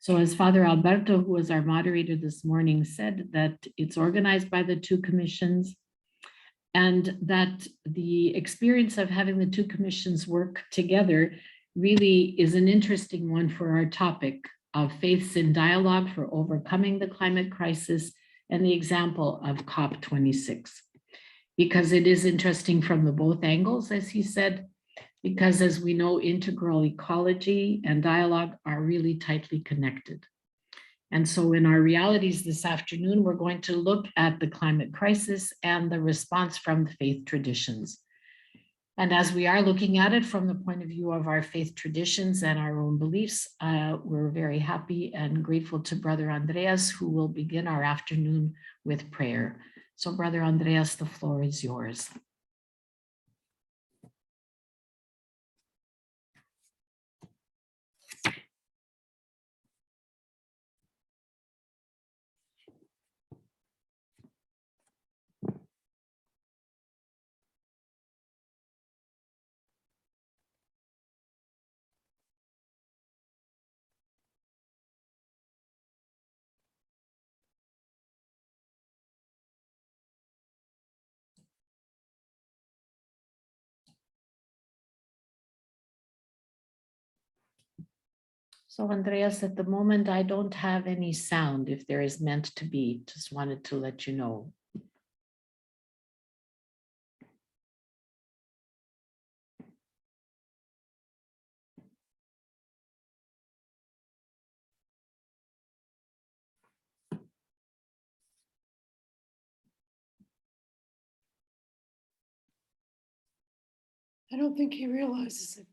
So as Father Alberto, who was our moderator this morning, said, that it's organized by the two commissions, and that the experience of having the two commissions work together really is an interesting one for our topic of faiths in dialogue for overcoming the climate crisis and the example of COP26. Because it is interesting from the both angles, as he said, because as we know, integral ecology and dialogue are really tightly connected. And so in our realities this afternoon, we're going to look at the climate crisis and the response from the faith traditions. And as we are looking at it from the point of view of our faith traditions and our own beliefs, we're very happy and grateful to Brother Andreas, who will begin our afternoon with prayer. So Brother Andreas, the floor is yours. So Andreas, at the moment, I don't have any sound if there is meant to be. Just wanted to let you know. I don't think he realizes it.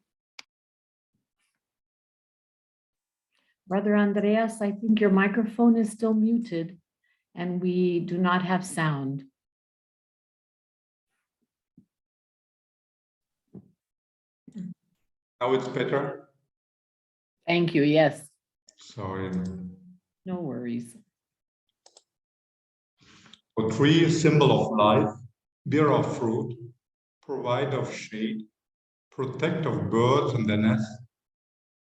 Brother Andreas, I think your microphone is still muted and we do not have sound. Now it's better. Thank you, yes. Sorry. No worries. A tree, symbol of life, bearer of fruit, provider of shade, protector of birds and their nests,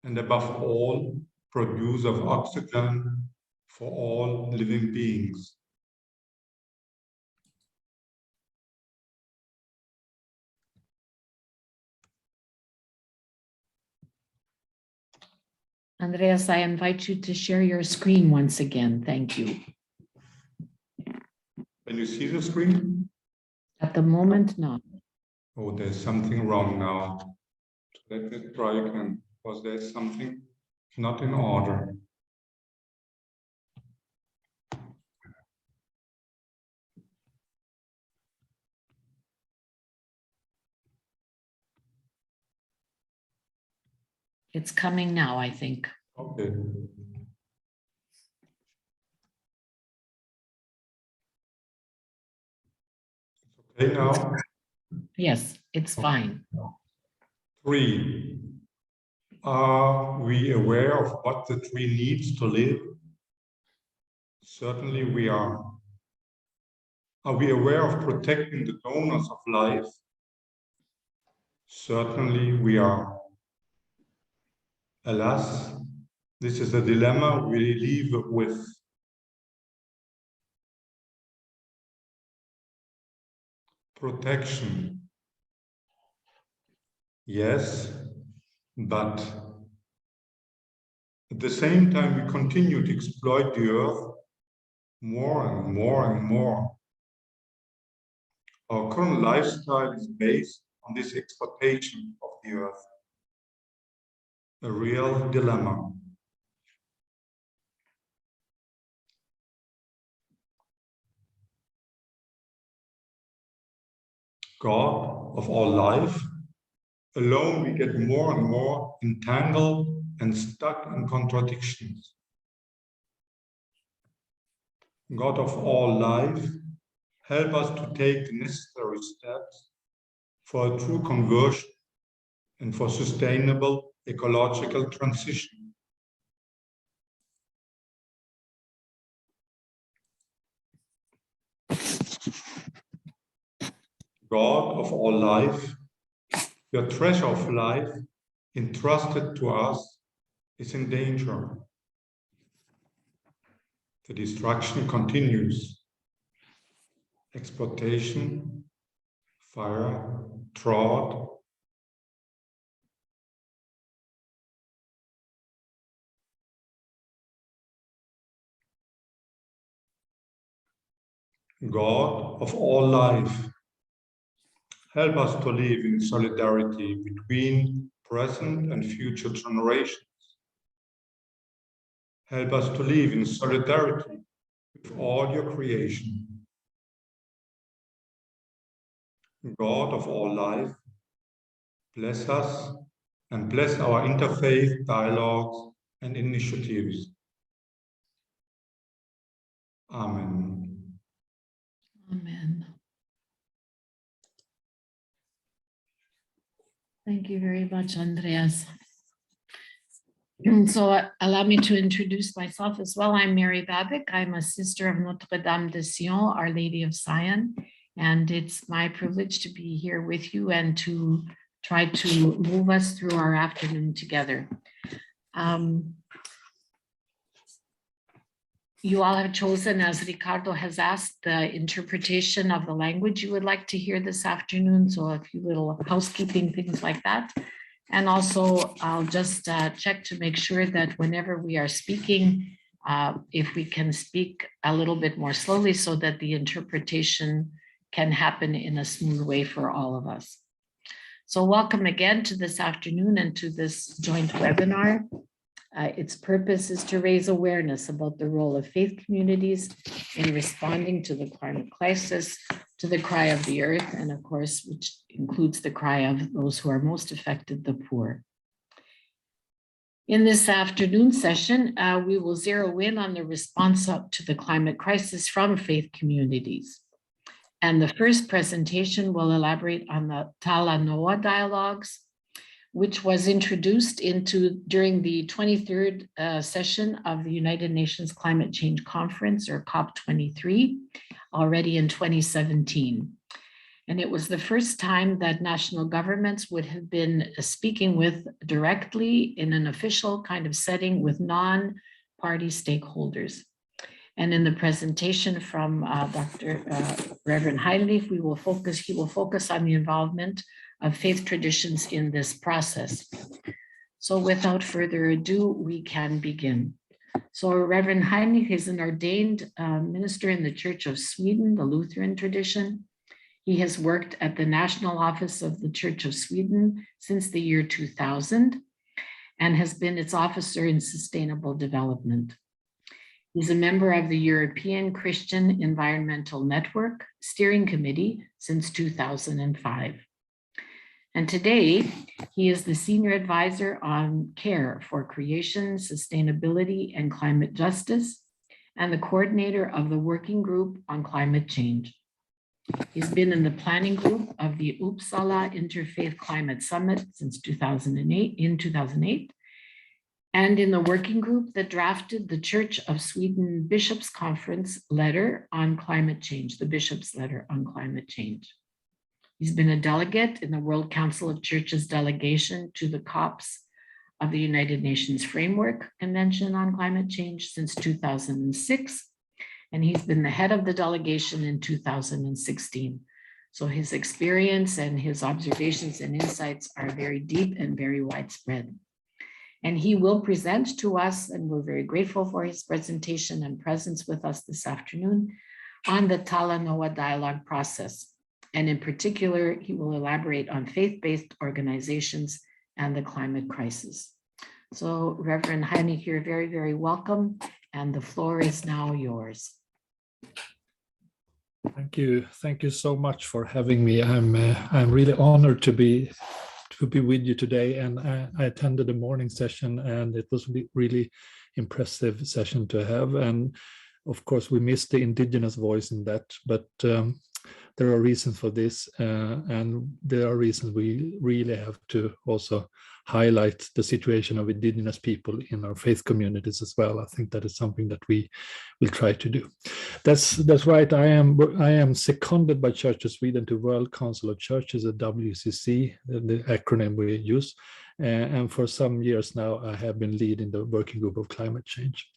and above all, producer of oxygen for all living beings. Andreas, I invite you to share your screen once again. Thank you. Can you see the screen? At the moment, no. Oh, there's something wrong now. Let me try again, because there's something not in order. It's coming now, I think. Okay. Okay now? Yes, it's fine. 3. Are we aware of what the tree needs to live? Certainly we are. Are we aware of protecting the donors of life? Certainly we are. Alas, this is a dilemma we live with. Protection. Yes, but at the same time we continue to exploit the earth more and more and more. Our current lifestyle is based on this exploitation of the earth. A real dilemma. God of all life, alone we get more and more entangled and stuck in contradictions. God of all life, help us to take the necessary steps for a true conversion and for sustainable ecological transition. God of all life, your treasure of life entrusted to us is in danger. The destruction continues. Exploitation, fire, drought, God of all life, help us to live in solidarity between present and future generations. Help us to live in solidarity with all your creation. God of all life, bless us and bless our interfaith dialogues and initiatives. Amen. Amen. Thank you very much, Andreas. And so allow me to introduce myself as well. I'm Mary Babic. I'm a sister of Notre Dame de Sion, Our Lady of Zion. And it's my privilege to be here with you and to try to move us through our afternoon together. You all have chosen, as Ricardo has asked, the interpretation of the language you would like to hear this afternoon. So a few little housekeeping things like that. And also, I'll just check to make sure that whenever we are speaking, if we can speak a little bit more slowly so that the interpretation can happen in a smooth way for all of us. So welcome again to this afternoon and to this joint webinar. Its purpose is to raise awareness about the role of faith communities in responding to the climate crisis, to the cry of the earth, and of course, which includes the cry of those who are most affected, the poor. In this afternoon session, we will zero in on the response up to the climate crisis from faith communities. And the first presentation will elaborate on the Talanoa dialogues, which was introduced during the 23rd session of the United Nations Climate Change Conference, or COP23, already in 2017. And it was the first time that national governments would have been speaking with directly in an official kind of setting with non-party stakeholders. And in the presentation from Reverend Heinrich, he will focus on the involvement of faith traditions in this process. So without further ado, we can begin. So Reverend Heinrich is an ordained minister in the Church of Sweden, the Lutheran tradition. He has worked at the National Office of the Church of Sweden since the year 2000 and has been its officer in sustainable development. He's a member of the European Christian Environmental Network Steering Committee since 2005. And today, he is the Senior Advisor on Care for Creation, Sustainability, and Climate Justice, and the coordinator of the Working Group on Climate Change. He's been in the planning group of the Uppsala Interfaith Climate Summit since 2008, and in the working group that drafted the Church of Sweden Bishops' Conference letter on climate change, the Bishops' letter on climate change. He's been a delegate in the World Council of Churches delegation to the COPs of the United Nations Framework Convention on Climate Change since 2006, and he's been the head of the delegation in 2016. So his experience and his observations and insights are very deep and very widespread. And he will present to us, and we're very grateful for his presentation and presence with us this afternoon, on the Talanoa dialogue process. And in particular, he will elaborate on faith-based organizations and the climate crisis. So Reverend Heinrich, you're very, very welcome, and the floor is now yours. Thank you. Thank you so much for having me. I'm really honored to be with you today, and I attended the morning session, and it was a really impressive session to have. And of course, we missed the indigenous voice in that, but there are reasons for this, and there are reasons we really have to also highlight the situation of indigenous people in our faith communities as well. I think that is something that we will try to do. That's right. I am seconded by Church of Sweden to World Council of Churches, the WCC, the acronym we use. And for some years now, I have been leading the working group of climate change.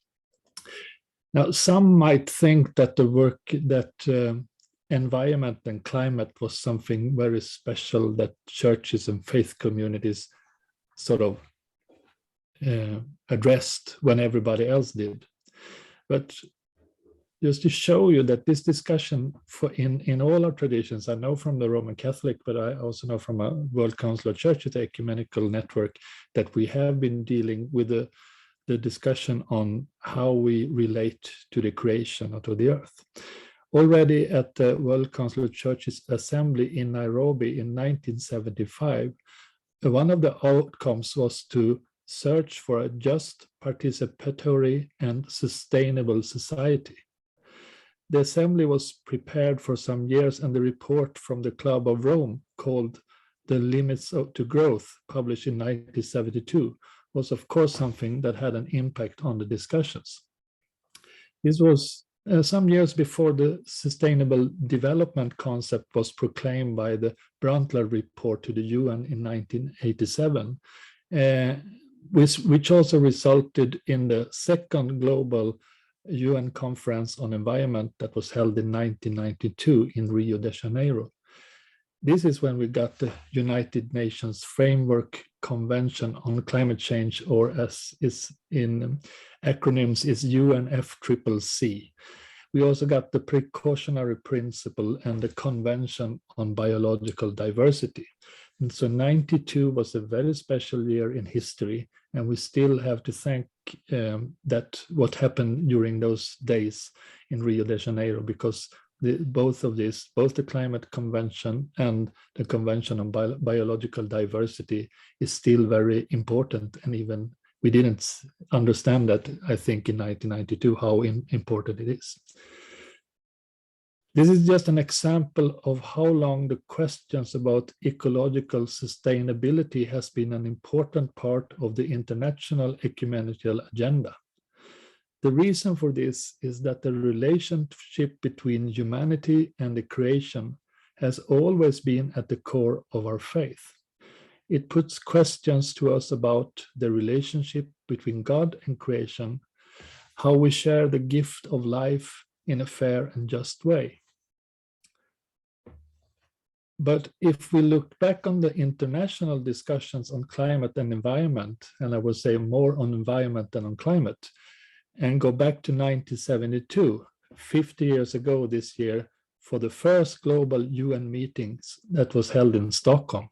Now, some might think that the work that environment and climate was something very special that churches and faith communities sort of addressed when everybody else did. But just to show you that this discussion in all our traditions, I know from the Roman Catholic, but I also know from a World Council of Churches ecumenical network that we have been dealing with the discussion on how we relate to the creation or to the earth. Already at the World Council of Churches Assembly in Nairobi in 1975, one of the outcomes was to search for a just, participatory, and sustainable society. The assembly was prepared for some years, and the report from the Club of Rome called The Limits to Growth, published in 1972, was of course something that had an impact on the discussions. This was some years before the sustainable development concept was proclaimed by the Brundtland report to the UN in 1987, which also resulted in the second global UN conference on environment that was held in 1992 in Rio de Janeiro. This is when we got the United Nations Framework Convention on Climate Change, or as is in acronyms is UNFCCC. We also got the precautionary principle and the Convention on Biological Diversity. And so 92 was a very special year in history, and we still have to thank that what happened during those days in Rio de Janeiro, because both of these, both the Climate Convention and the Convention on Biological Diversity, is still very important. And even we didn't understand that, I think, in 1992, how important it is. This is just an example of how long the questions about ecological sustainability has been an important part of the international ecumenical agenda. The reason for this is that the relationship between humanity and the creation has always been at the core of our faith. It puts questions to us about the relationship between God and creation, how we share the gift of life in a fair and just way. But if we look back on the international discussions on climate and environment, and I would say more on environment than on climate, and go back to 1972, 50 years ago this year, for the first global UN meetings that was held in Stockholm.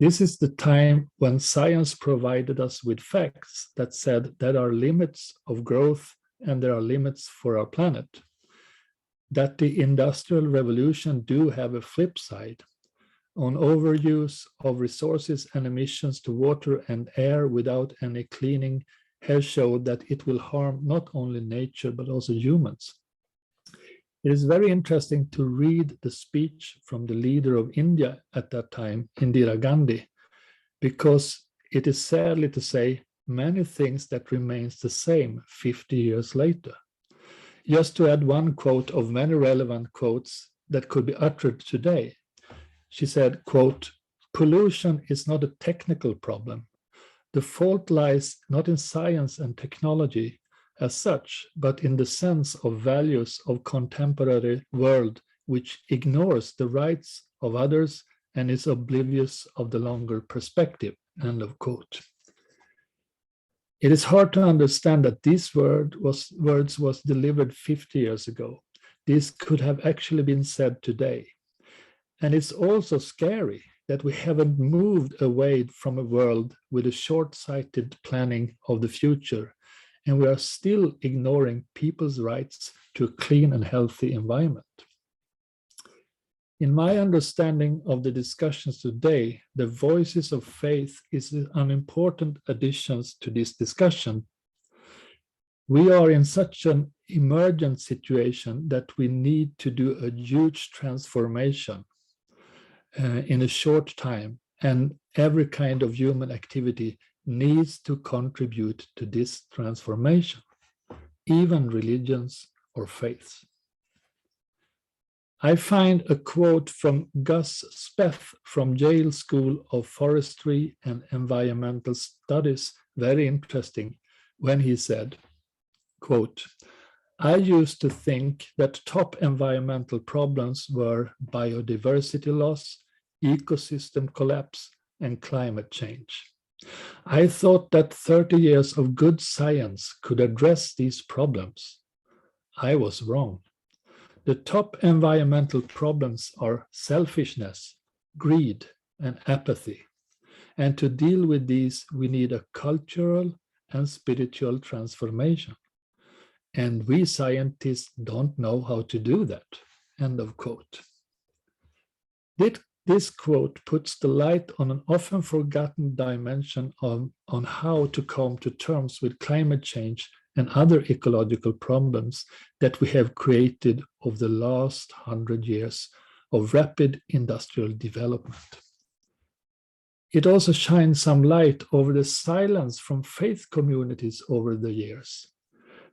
This is the time when science provided us with facts that said there are limits of growth and there are limits for our planet. That the Industrial Revolution do have a flip side on overuse of resources and emissions to water and air without any cleaning has showed that it will harm not only nature but also humans. It is very interesting to read the speech from the leader of India at that time, Indira Gandhi, because it is sadly to say many things that remains the same 50 years later. Just to add one quote of many relevant quotes that could be uttered today, she said, quote, "Pollution is not a technical problem. The fault lies not in science and technology as such, but in the sense of values of contemporary world which ignores the rights of others and is oblivious of the longer perspective," end of quote. It is hard to understand that these words was delivered 50 years ago. This could have actually been said today. And it's also scary that we haven't moved away from a world with a short-sighted planning of the future, and we are still ignoring people's rights to a clean and healthy environment. In my understanding of the discussions today, the voices of faith is an important addition to this discussion. We are in such an emergent situation that we need to do a huge transformation in a short time, and every kind of human activity needs to contribute to this transformation, even religions or faiths. I find a quote from Gus Speth from Yale School of Forestry and Environmental Studies very interesting when he said, quote, I used to think that top environmental problems were biodiversity loss, ecosystem collapse, and climate change. I thought that 30 years of good science could address these problems. I was wrong. The top environmental problems are selfishness, greed, and apathy. And to deal with these, we need a cultural and spiritual transformation. And we scientists don't know how to do that. End of quote. This quote puts the light on an often forgotten dimension on how to come to terms with climate change and other ecological problems that we have created over the last 100 years of rapid industrial development. It also shines some light over the silence from faith communities over the years.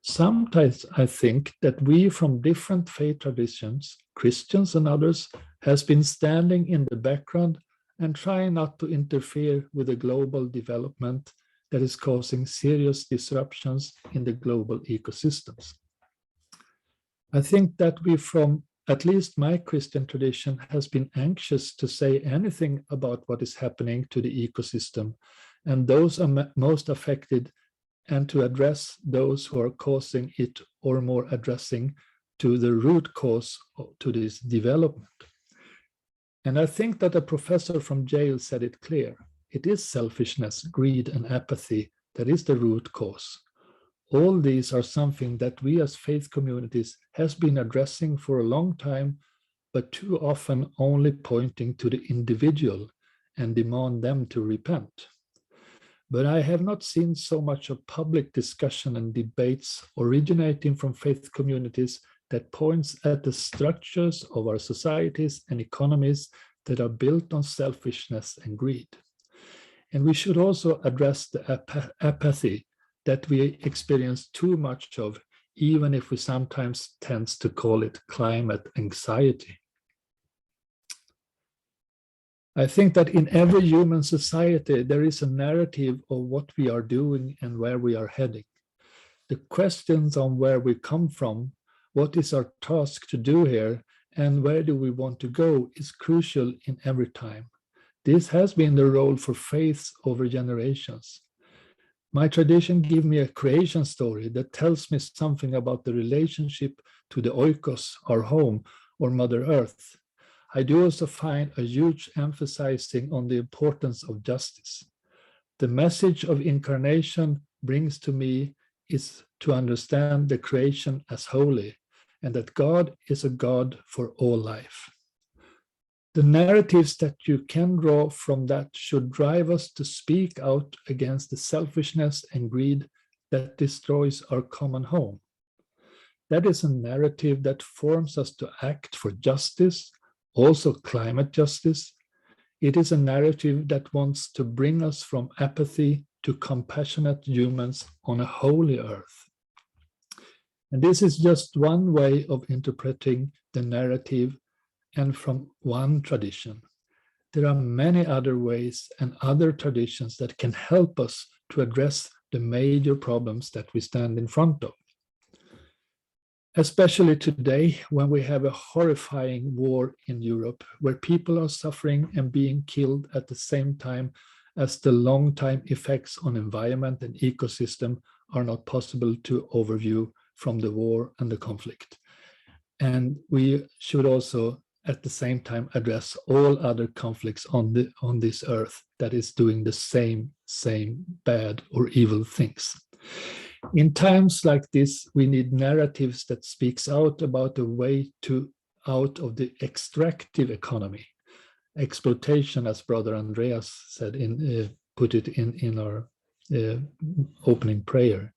Sometimes I think that we from different faith traditions, Christians and others, has been standing in the background and trying not to interfere with the global development that is causing serious disruptions in the global ecosystems. I think that we from at least my Christian tradition has been anxious to say anything about what is happening to the ecosystem and those are most affected and to address those who are causing it or more addressing to the root cause to this development. And I think that a professor from Yale said it clear. It is selfishness, greed, and apathy that is the root cause. All these are something that we as faith communities has been addressing for a long time, but too often only pointing to the individual and demand them to repent. But I have not seen so much of public discussion and debates originating from faith communities that points at the structures of our societies and economies that are built on selfishness and greed. And we should also address the apathy that we experience too much of, even if we sometimes tend to call it climate anxiety. I think that in every human society, there is a narrative of what we are doing and where we are heading. The questions on where we come from, what is our task to do here, and where do we want to go is crucial in every time. This has been the role for faiths over generations. My tradition gives me a creation story that tells me something about the relationship to the oikos, our home, or Mother Earth. I do also find a huge emphasizing on the importance of justice. The message of incarnation brings to me is to understand the creation as holy and that God is a God for all life. The narratives that you can draw from that should drive us to speak out against the selfishness and greed that destroys our common home. That is a narrative that forms us to act for justice, also climate justice. It is a narrative that wants to bring us from apathy to compassionate humans on a holy earth. And this is just one way of interpreting the narrative and from one tradition. There are many other ways and other traditions that can help us to address the major problems that we stand in front of. Especially today, when we have a horrifying war in Europe, where people are suffering and being killed at the same time as the long-time effects on environment and ecosystem are not possible to overview from the war and the conflict. And we should also at the same time address all other conflicts on this earth that is doing the same bad or evil things. In times like this, we need narratives that speaks out about a way out of the extractive economy, exploitation, as Brother Andreas said put it in our opening prayer.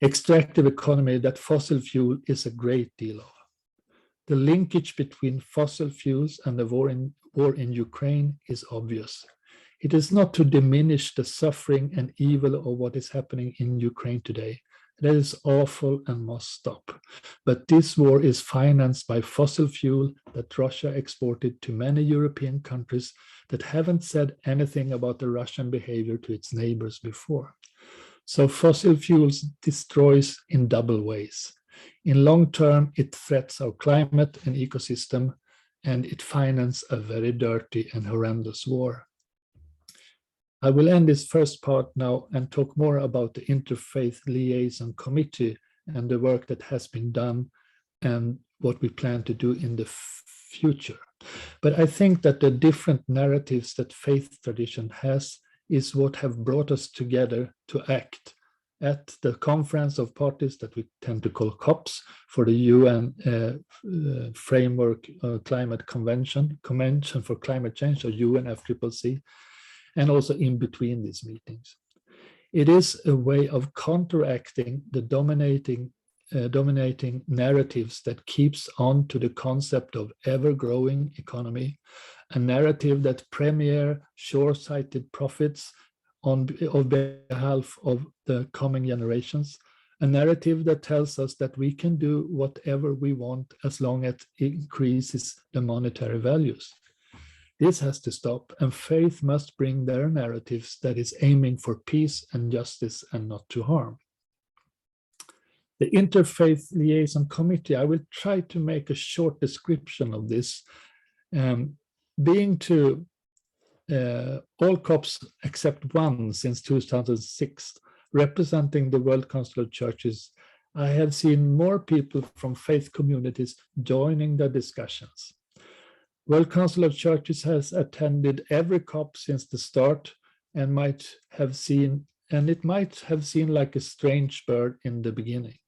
Extractive economy that fossil fuel is a great deal of. The linkage between fossil fuels and the war in Ukraine is obvious. It is not to diminish the suffering and evil of what is happening in Ukraine today. That is awful and must stop. But this war is financed by fossil fuel that Russia exported to many European countries that haven't said anything about the Russian behavior to its neighbors before. So fossil fuels destroys in double ways. In long term, it threats our climate and ecosystem, and it finances a very dirty and horrendous war. I will end this first part now and talk more about the Interfaith Liaison Committee and the work that has been done and what we plan to do in the future. But I think that the different narratives that faith tradition has is what have brought us together to act at the Conference of Parties that we tend to call COPs for the UN Framework Climate Convention for Climate Change, or UNFCCC, and also in between these meetings. It is a way of counteracting the dominating narratives that keeps on to the concept of ever-growing economy, a narrative that premiere short-sighted profits on behalf of the coming generations, a narrative that tells us that we can do whatever we want as long as it increases the monetary values. This has to stop, and faith must bring their narratives that is aiming for peace and justice and not to harm. The Interfaith Liaison Committee, I will try to make a short description of this. Being to all COPs except one since 2006, representing the World Council of Churches, I have seen more people from faith communities joining the discussions. World Council of Churches has attended every COP since the start and it might have seemed like a strange bird in the beginning,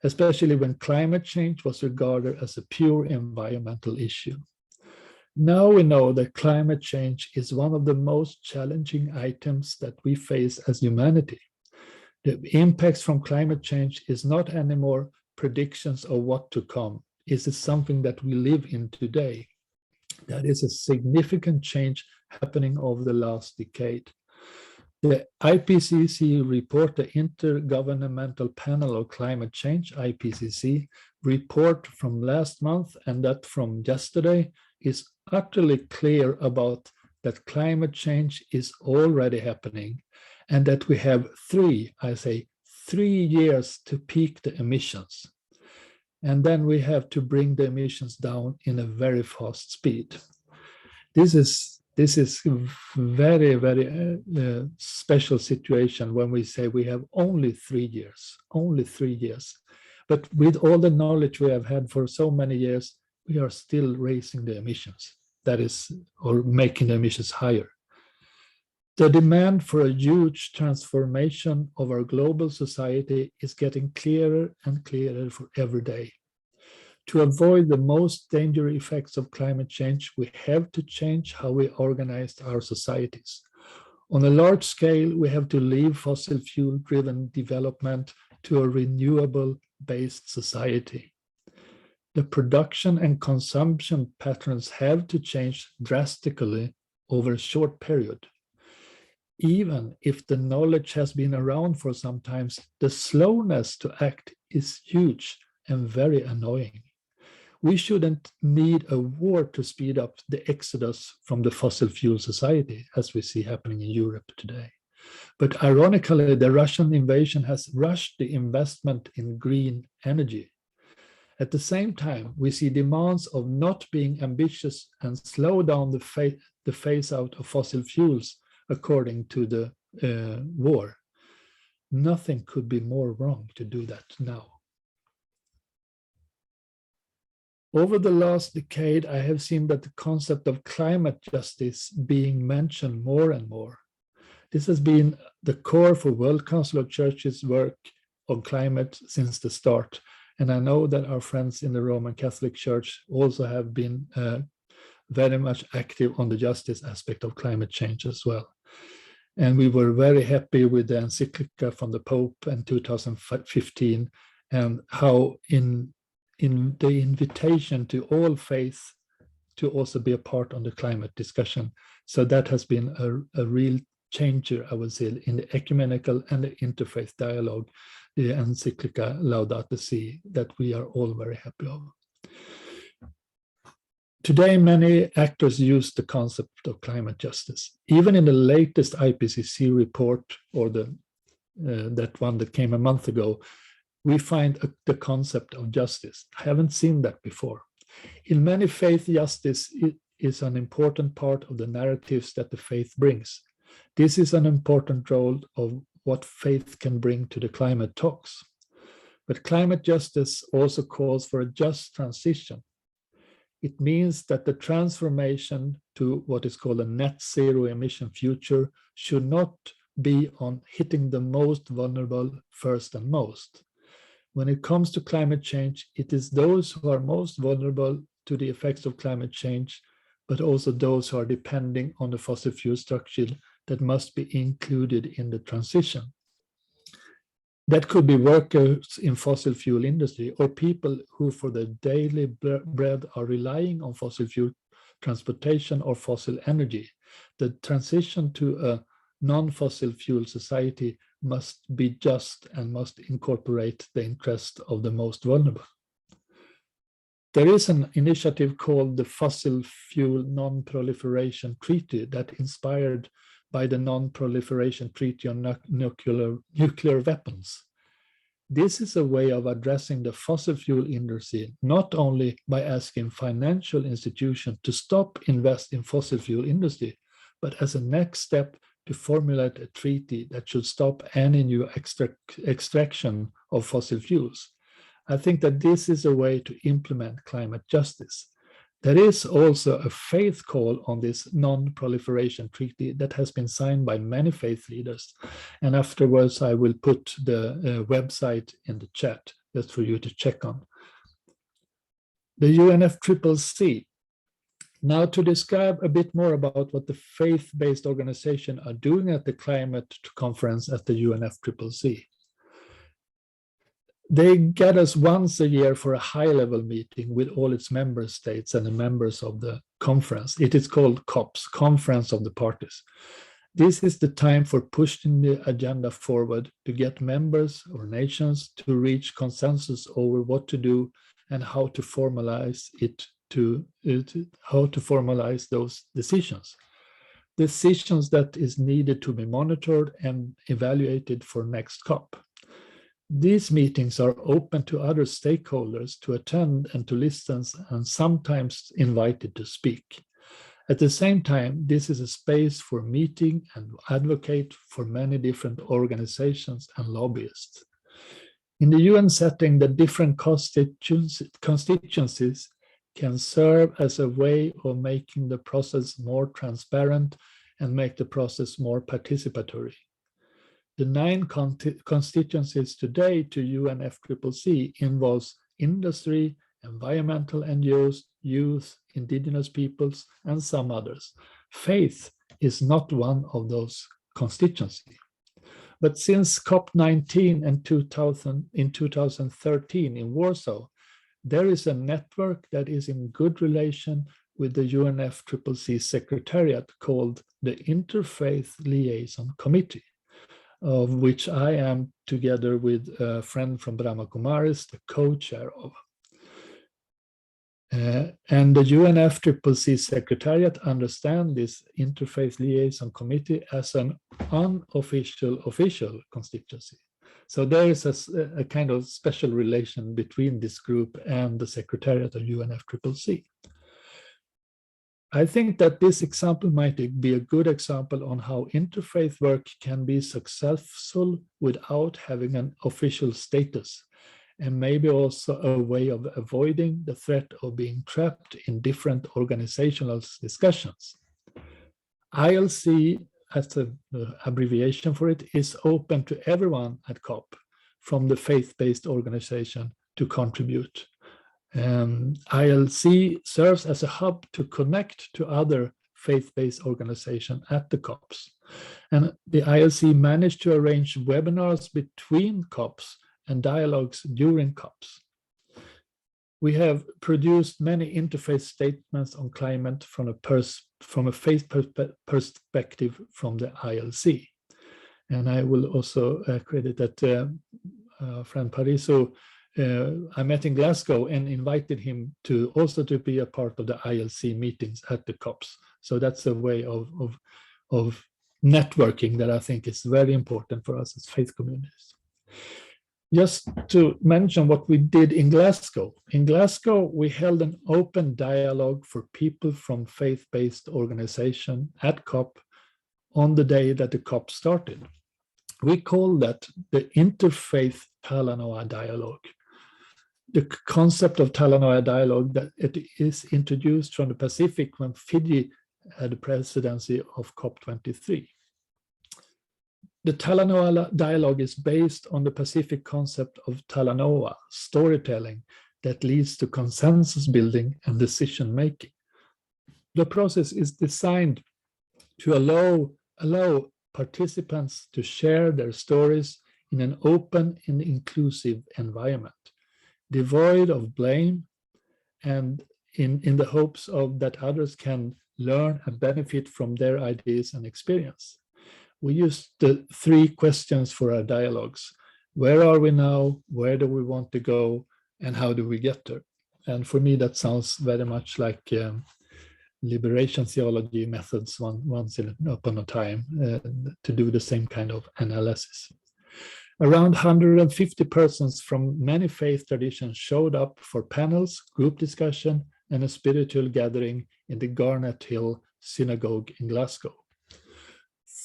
especially when climate change was regarded as a pure environmental issue. Now we know that climate change is one of the most challenging items that we face as humanity. The impacts from climate change is not anymore predictions of what to come. It is something that we live in today. That is a significant change happening over the last decade. The IPCC report, the Intergovernmental Panel on Climate Change, IPCC, report from last month and that from yesterday is utterly clear about that climate change is already happening and that we have 3 years to peak the emissions. And then we have to bring the emissions down in a very fast speed. This is very, very special situation when we say we have only 3 years. But with all the knowledge we have had for so many years, we are still raising the emissions, or making the emissions higher. The demand for a huge transformation of our global society is getting clearer and clearer for every day. To avoid the most dangerous effects of climate change, we have to change how we organize our societies. On a large scale, we have to leave fossil fuel-driven development to a renewable-based society. The production and consumption patterns have to change drastically over a short period. Even if the knowledge has been around for some time, the slowness to act is huge and very annoying. We shouldn't need a war to speed up the exodus from the fossil fuel society, as we see happening in Europe today. But ironically, the Russian invasion has rushed the investment in green energy. At the same time, we see demands of not being ambitious and slow down the phase out of fossil fuels according to the war. Nothing could be more wrong to do that now. Over the last decade, I have seen that the concept of climate justice being mentioned more and more. This has been the core for World Council of Churches' work on climate since the start. And I know that our friends in the Roman Catholic Church also have been very much active on the justice aspect of climate change as well. And we were very happy with the encyclical from the Pope in 2015 and how in the invitation to all faith to also be a part on the climate discussion. So that has been a real changer, I would say, in the ecumenical and the interfaith dialogue, the encyclica Laudato Si, that we are all very happy of. Today, many actors use the concept of climate justice. Even in the latest IPCC report, or the that one that came a month ago, we find the concept of justice. I haven't seen that before. In many faiths, justice is an important part of the narratives that the faith brings. This is an important role of what faith can bring to the climate talks. But climate justice also calls for a just transition. It means that the transformation to what is called a net zero emission future should not be on hitting the most vulnerable first and most. When it comes to climate change, it is those who are most vulnerable to the effects of climate change, but also those who are depending on the fossil fuel structure that must be included in the transition. That could be workers in fossil fuel industry or people who for their daily bread are relying on fossil fuel transportation or fossil energy. The transition to a non-fossil fuel society must be just and must incorporate the interest of the most vulnerable. There is an initiative called the Fossil Fuel Non-Proliferation Treaty that inspired by the Non-Proliferation Treaty on nuclear weapons. This is a way of addressing the fossil fuel industry, not only by asking financial institutions to stop invest in fossil fuel industry, but as a next step to formulate a treaty that should stop any new extraction of fossil fuels. I think that this is a way to implement climate justice. There is also a faith call on this non-proliferation treaty that has been signed by many faith leaders. And afterwards, I will put the website in the chat just for you to check on. The UNFCCC. Now to describe a bit more about what the faith-based organizations are doing at the climate conference at the UNFCCC. They gather once a year for a high-level meeting with all its member states and the members of the conference. It is called COPs, Conference of the Parties. This is the time for pushing the agenda forward to get members or nations to reach consensus over what to do and how to formalize those decisions. Decisions that is needed to be monitored and evaluated for next COP. These meetings are open to other stakeholders to attend and to listen and sometimes invited to speak. At the same time, this is a space for meeting and advocate for many different organizations and lobbyists. In the UN setting, the different constituencies can serve as a way of making the process more transparent and make the process more participatory. The 9 constituencies today to UNFCCC involves industry, environmental NGOs, youth, indigenous peoples, and some others. Faith is not one of those constituencies. But since COP19 in 2013 in Warsaw, there is a network that is in good relation with the UNFCCC Secretariat called the Interfaith Liaison Committee, of which I am, together with a friend from Brahma Kumaris, the co-chair of. And the UNFCCC Secretariat understand this Interfaith Liaison Committee as an unofficial official constituency. So there is a kind of special relation between this group and the Secretariat of UNFCCC. I think that this example might be a good example on how interfaith work can be successful without having an official status, and maybe also a way of avoiding the threat of being trapped in different organizational discussions. ILC, as an abbreviation for it, is open to everyone at COP, from the faith-based organization to contribute. ILC serves as a hub to connect to other faith-based organizations at the COPs. And the ILC managed to arrange webinars between COPs and dialogues during COPs. We have produced many interfaith statements on climate from a faith perspective from the ILC. And I will also credit that friend Pariso, I met in Glasgow and invited him to also to be a part of the ILC meetings at the COPs. So that's a way of networking that I think is very important for us as faith communities. Just to mention what we did in Glasgow. In Glasgow, we held an open dialogue for people from faith-based organization at COP on the day that the COP started. We call that the Interfaith Paranoia dialogue. The concept of Paranoia dialogue that it is introduced from the Pacific when Fiji had the presidency of COP23. The Talanoa dialogue is based on the Pacific concept of Talanoa, storytelling that leads to consensus building and decision making. The process is designed to allow participants to share their stories in an open and inclusive environment, devoid of blame, and in the hopes of that others can learn and benefit from their ideas and experience. We used the 3 questions for our dialogues. Where are we now? Where do we want to go? And how do we get there? And for me, that sounds very much like liberation theology methods once upon a time to do the same kind of analysis. Around 150 persons from many faith traditions showed up for panels, group discussion, and a spiritual gathering in the Garnet Hill Synagogue in Glasgow.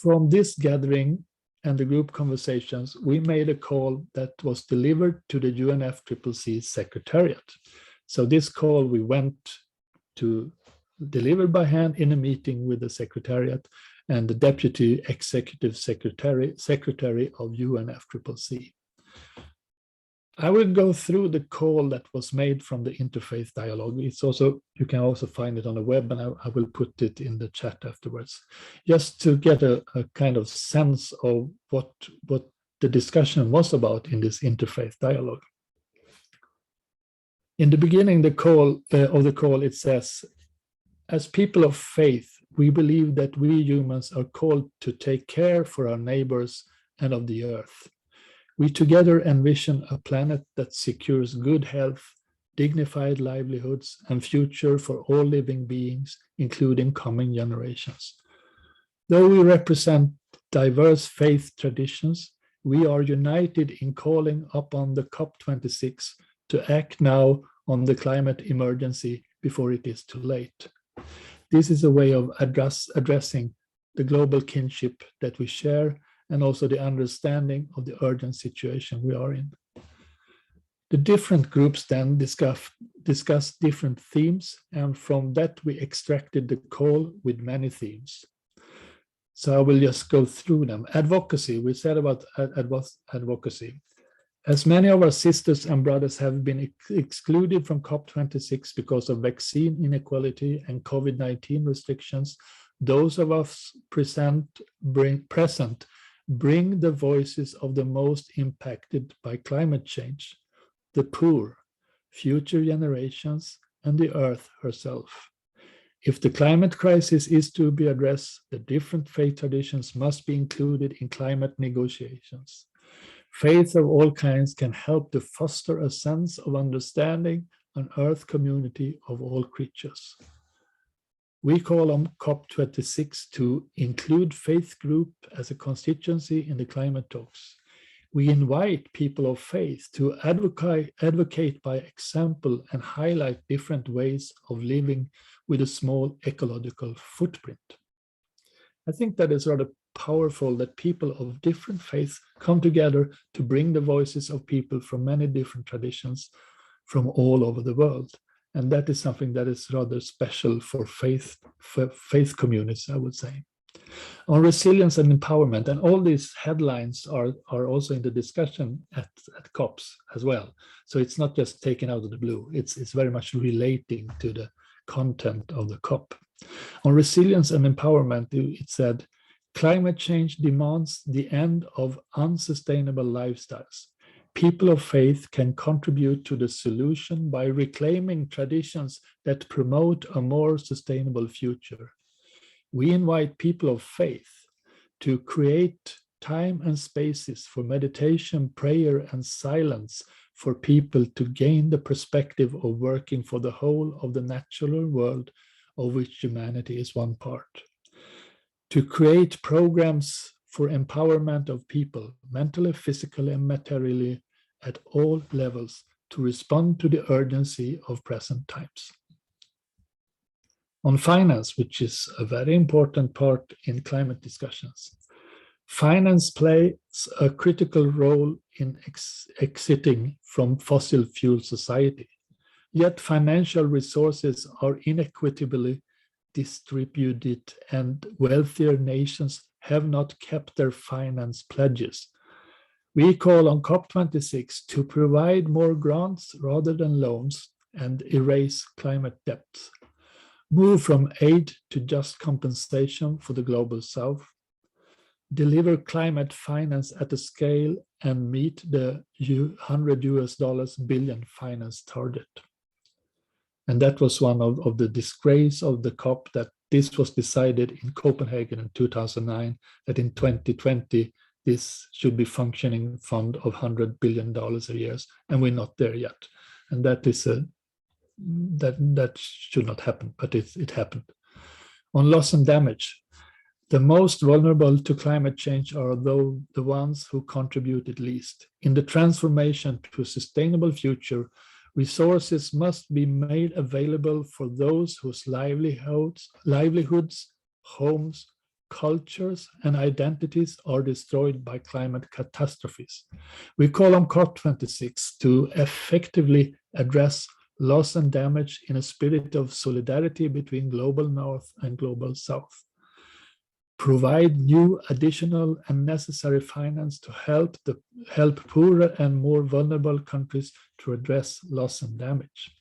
From this gathering and the group conversations, we made a call that was delivered to the UNFCCC Secretariat. So this call we went to deliver by hand in a meeting with the Secretariat and the Deputy Executive Secretary of UNFCCC. I will go through the call that was made from the Interfaith dialogue. It's also, you can also find it on the web, and I will put it in the chat afterwards, just to get a kind of sense of what the discussion was about in this Interfaith dialogue. In the beginning of the call, it says, as people of faith, we believe that we humans are called to take care for our neighbors and of the earth. We together envision a planet that secures good health, dignified livelihoods, and future for all living beings, including coming generations. Though we represent diverse faith traditions, we are united in calling upon the COP26 to act now on the climate emergency before it is too late. This is a way of addressing the global kinship that we share and also the understanding of the urgent situation we are in. The different groups then discuss different themes, and from that we extracted the call with many themes. So I will just go through them. Advocacy, we said about advocacy. As many of our sisters and brothers have been excluded from COP26 because of vaccine inequality and COVID-19 restrictions, those of us present bring the voices of the most impacted by climate change, the poor, future generations, and the earth herself. If the climate crisis is to be addressed, the different faith traditions must be included in climate negotiations. Faiths of all kinds can help to foster a sense of understanding an earth community of all creatures. We call on COP26 to include faith group as a constituency in the climate talks. We invite people of faith to advocate by example and highlight different ways of living with a small ecological footprint. I think that is rather powerful that people of different faiths come together to bring the voices of people from many different traditions from all over the world. And that is something that is rather special for faith communities, I would say. On resilience and empowerment, and all these headlines are also in the discussion at COPs as well. So it's not just taken out of the blue, it's very much relating to the content of the COP. On resilience and empowerment, it said, climate change demands the end of unsustainable lifestyles. People of faith can contribute to the solution by reclaiming traditions that promote a more sustainable future. We invite people of faith to create time and spaces for meditation, prayer, and silence for people to gain the perspective of working for the whole of the natural world of which humanity is one part. to create programs for empowerment of people, mentally, physically, and materially at all levels to respond to the urgency of present times. On finance, which is a very important part in climate discussions, finance plays a critical role in exiting from fossil fuel society. Yet financial resources are inequitably distributed and wealthier nations have not kept their finance pledges. We call on COP26 to provide more grants rather than loans and erase climate debts. Move from aid to just compensation for the global south. Deliver climate finance at a scale and meet the $100 billion finance target. And that was one of the disgrace of the COP, that this was decided in Copenhagen in 2009, that in 2020, this should be functioning fund of $100 billion a year, and we're not there yet. And that is that should not happen, but it happened. On loss and damage, the most vulnerable to climate change are the ones who contributed least. In the transformation to a sustainable future, resources must be made available for those whose livelihoods, homes, cultures, and identities are destroyed by climate catastrophes. We call on COP26 to effectively address loss and damage in a spirit of solidarity between global North and global South. Provide new, additional, and necessary finance to help poorer and more vulnerable countries to address loss and damage.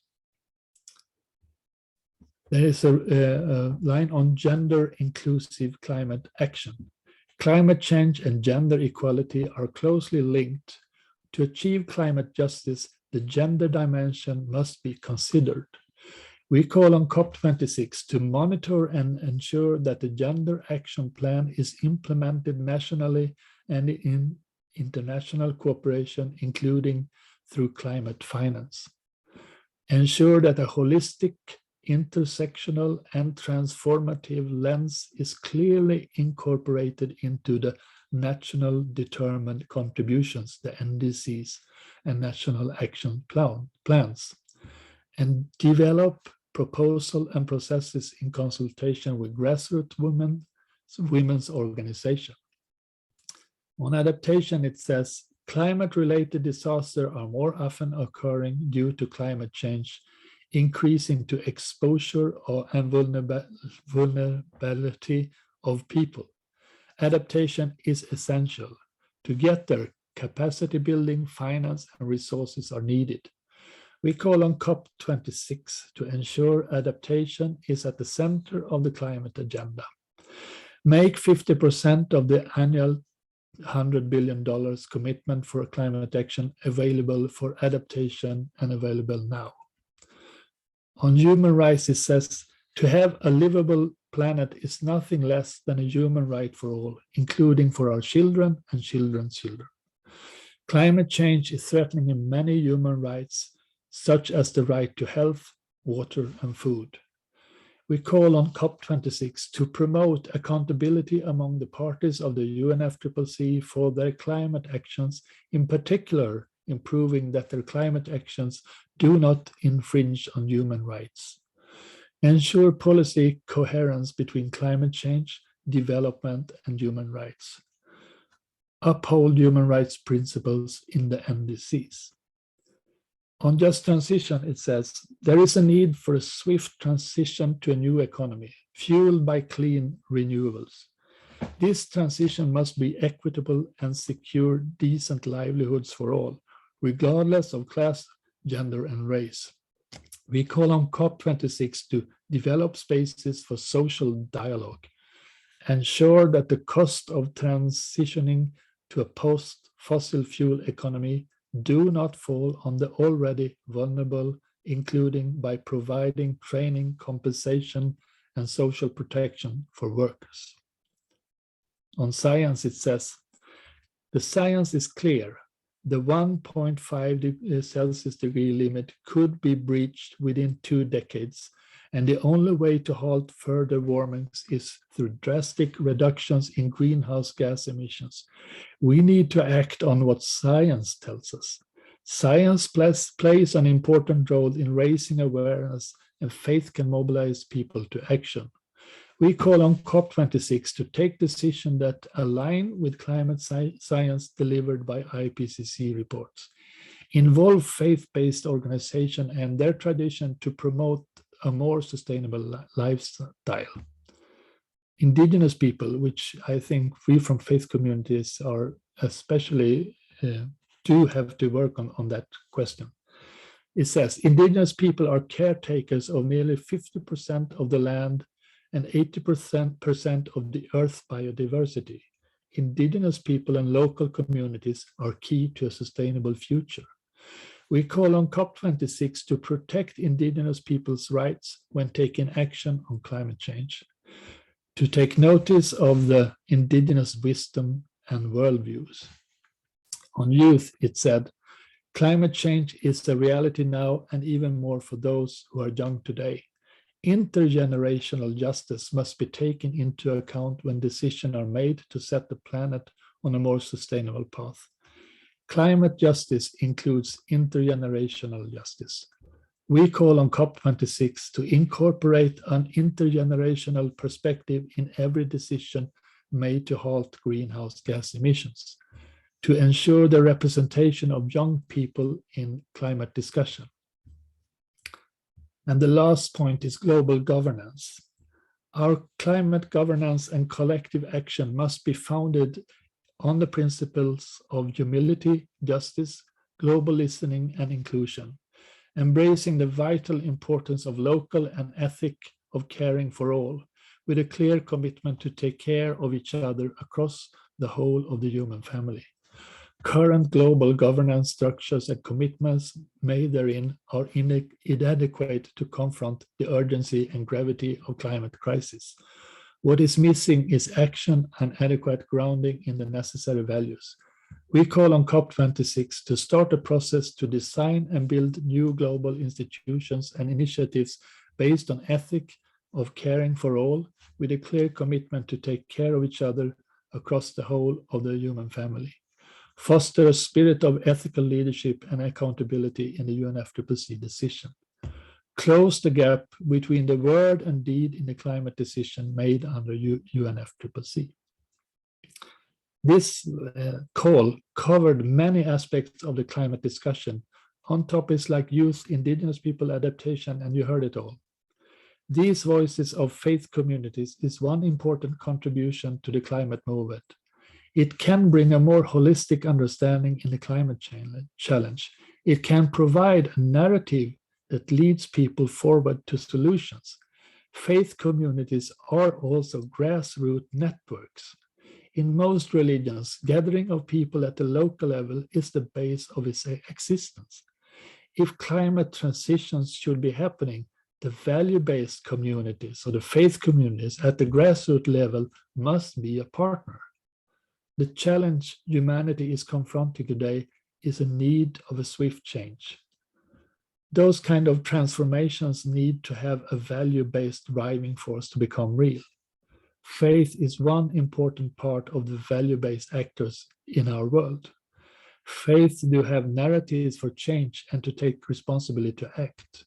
There is a line on gender-inclusive climate action. Climate change and gender equality are closely linked. To achieve climate justice, the gender dimension must be considered. We call on COP26 to monitor and ensure that the Gender Action Plan is implemented nationally and in international cooperation, including through climate finance. Ensure that a holistic, intersectional, and transformative lens is clearly incorporated into the national determined contributions, the NDCs, and national action plans, and develop proposal and processes in consultation with grassroots women's organization. On adaptation, it says, climate-related disasters are more often occurring due to climate change, increasing to exposure and vulnerability of people. Adaptation is essential. To get there, capacity building, finance, and resources are needed. We call on COP26 to ensure adaptation is at the center of the climate agenda. Make 50% of the annual $100 billion commitment for climate action available for adaptation and available now. On human rights, it says, to have a livable planet is nothing less than a human right for all, including for our children and children's children. Climate change is threatening many human rights, such as the right to health, water, and food. We call on COP26 to promote accountability among the parties of the UNFCCC for their climate actions, in particular, improving that their climate actions do not infringe on human rights. Ensure policy coherence between climate change, development, and human rights. Uphold human rights principles in the NDCs. On just transition, it says, there is a need for a swift transition to a new economy, fueled by clean renewables. This transition must be equitable and secure decent livelihoods for all, regardless of class, gender, and race. We call on COP26 to develop spaces for social dialogue, ensure that the cost of transitioning to a post-fossil fuel economy do not fall on the already vulnerable, including by providing training, compensation, and social protection for workers. On science, it says, the science is clear. The 1.5 Celsius degree limit could be breached within 2 decades, And the only way to halt further warming is through drastic reductions in greenhouse gas emissions. We need to act on what science tells us. Science plays an important role in raising awareness, and faith can mobilize people to action. We call on COP26 to take decisions that align with climate science delivered by IPCC reports. Involve faith-based organizations and their tradition to promote a more sustainable lifestyle. Indigenous people, which I think we from faith communities are especially do have to work on that question. It says, Indigenous people are caretakers of nearly 50% of the land and 80% of the Earth's biodiversity. Indigenous people and local communities are key to a sustainable future. We call on COP26 to protect Indigenous people's rights when taking action on climate change, to take notice of the Indigenous wisdom and worldviews. On youth, it said, climate change is a reality now and even more for those who are young today. Intergenerational justice must be taken into account when decisions are made to set the planet on a more sustainable path. Climate justice includes intergenerational justice. We call on COP26 to incorporate an intergenerational perspective in every decision made to halt greenhouse gas emissions, to ensure the representation of young people in climate discussion. And the last point is global governance. Our climate governance and collective action must be founded on the principles of humility, justice, global listening, and inclusion, embracing the vital importance of local and ethic of caring for all, with a clear commitment to take care of each other across the whole of the human family. Current global governance structures and commitments made therein are inadequate to confront the urgency and gravity of climate crisis. What is missing is action and adequate grounding in the necessary values. We call on COP26 to start a process to design and build new global institutions and initiatives based on ethic of caring for all, with a clear commitment to take care of each other across the whole of the human family. Foster a spirit of ethical leadership and accountability in the UNFCCC decision. Close the gap between the word and deed in the climate decision made under UNFCCC. This call covered many aspects of the climate discussion on topics like youth, Indigenous people, adaptation, and you heard it all. These voices of faith communities is one important contribution to the climate movement. It can bring a more holistic understanding in the climate challenge. It can provide a narrative that leads people forward to solutions. Faith communities are also grassroots networks. In most religions, gathering of people at the local level is the base of its existence. If climate transitions should be happening, the value-based communities, or the faith communities at the grassroots level, must be a partner. The challenge humanity is confronting today is a need of a swift change. Those kind of transformations need to have a value-based driving force to become real. Faith is one important part of the value-based actors in our world. Faith do have narratives for change and to take responsibility to act.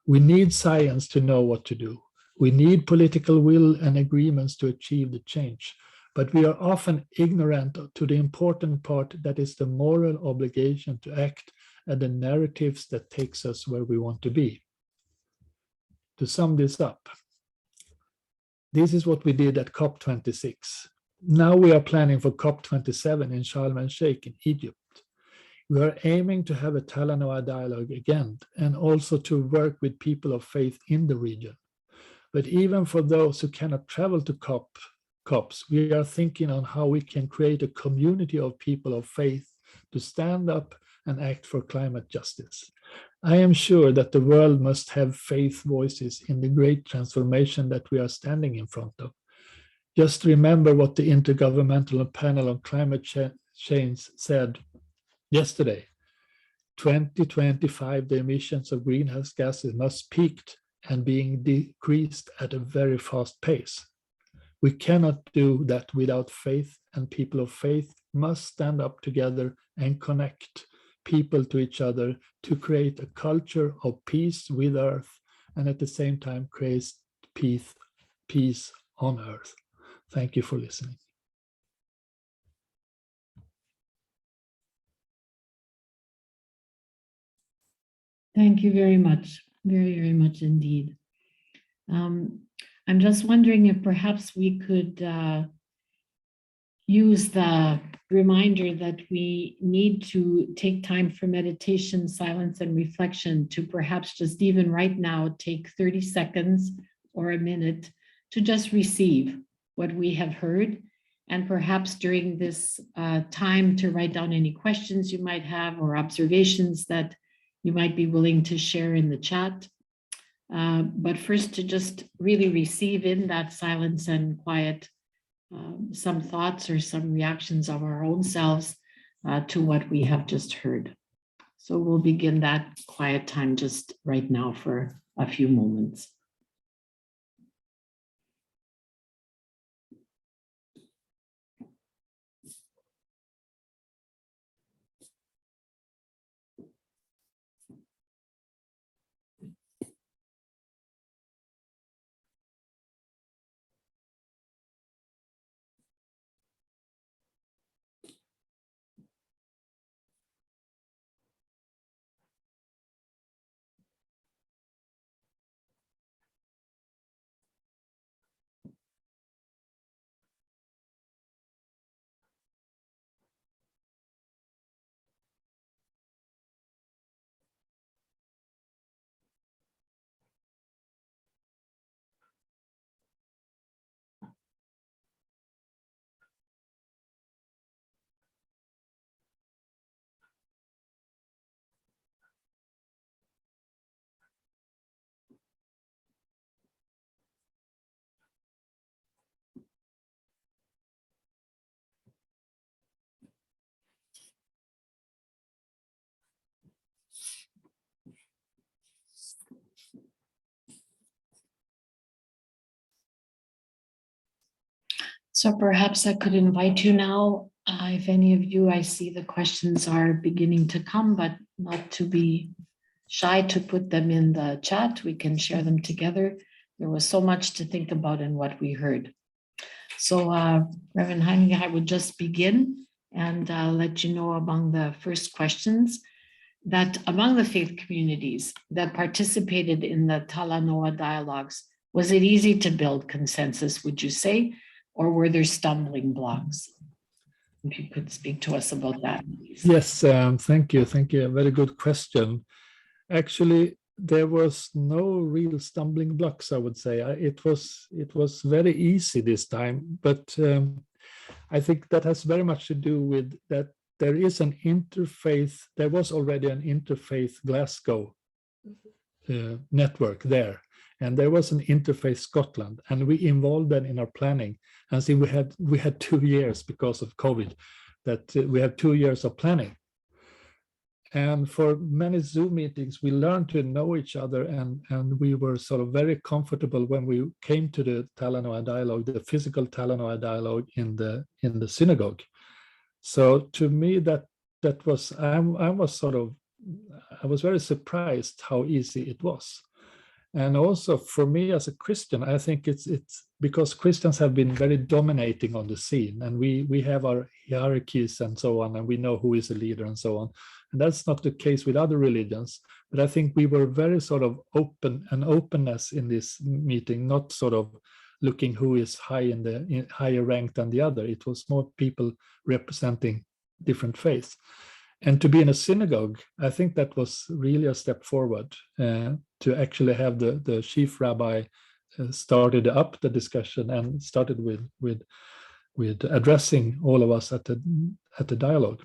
We need science to know what to do. We need political will and agreements to achieve the change. But we are often ignorant to the important part that is the moral obligation to act and the narratives that takes us where we want to be. To sum this up, this is what we did at COP26. Now we are planning for COP27 in Sharm el-Sheikh in Egypt. We are aiming to have a Paranoia dialogue again and also to work with people of faith in the region. But even for those who cannot travel to COPs, we are thinking on how we can create a community of people of faith to stand up and act for climate justice. I am sure that the world must have faith voices in the great transformation that we are standing in front of. Just remember what the Intergovernmental Panel on Climate Change said yesterday. 2025, the emissions of greenhouse gases must peak and being decreased at a very fast pace. We cannot do that without faith, and people of faith must stand up together and connect people to each other to create a culture of peace with earth, and at the same time create peace on earth. Thank you for listening. Thank you very much. Very, very much indeed. I'm just wondering if perhaps we could use the reminder that we need to take time for meditation, silence, and reflection to perhaps just even right now take 30 seconds or a minute to just receive what we have heard, and perhaps during this time to write down any questions you might have or observations that you might be willing to share in the chat. But first, to just really receive in that silence and quiet some thoughts or some reactions of our own selves to what we have just heard. So we'll begin that quiet time just right now for a few moments. So perhaps I could invite you now, if any of you, I see the questions are beginning to come, but not to be shy to put them in the chat. We can share them together. There was so much to think about in what we heard. So Reverend Heining, I would just begin and let you know among the first questions that among the faith communities that participated in the Talanoa dialogues, was it easy to build consensus, would you say? Or were there stumbling blocks? If you could speak to us about that, please. Yes, thank you. Thank you. A very good question. Actually, there was no real stumbling blocks, I would say. It was very easy this time, but I think that has very much to do with that there is an interfaith, there was already an Interfaith Glasgow network there. And there was an Interfaith Scotland, and we involved them in our planning. And see, we had 2 years because of COVID, that we had 2 years of planning. And for many Zoom meetings, we learned to know each other, and we were sort of very comfortable when we came to the Talanoa dialogue, the physical Talanoa dialogue in the synagogue. So to me, that was I was very surprised how easy it was. And also for me as a Christian, I think it's because Christians have been very dominating on the scene, and we have our hierarchies and so on, and we know who is a leader and so on. And that's not the case with other religions. But I think we were very sort of openness in this meeting, not sort of looking who is higher ranked than the other. It was more people representing different faiths. And to be in a synagogue, I think that was really a step forward, to actually have the chief rabbi started up the discussion and started with addressing all of us at the dialogue.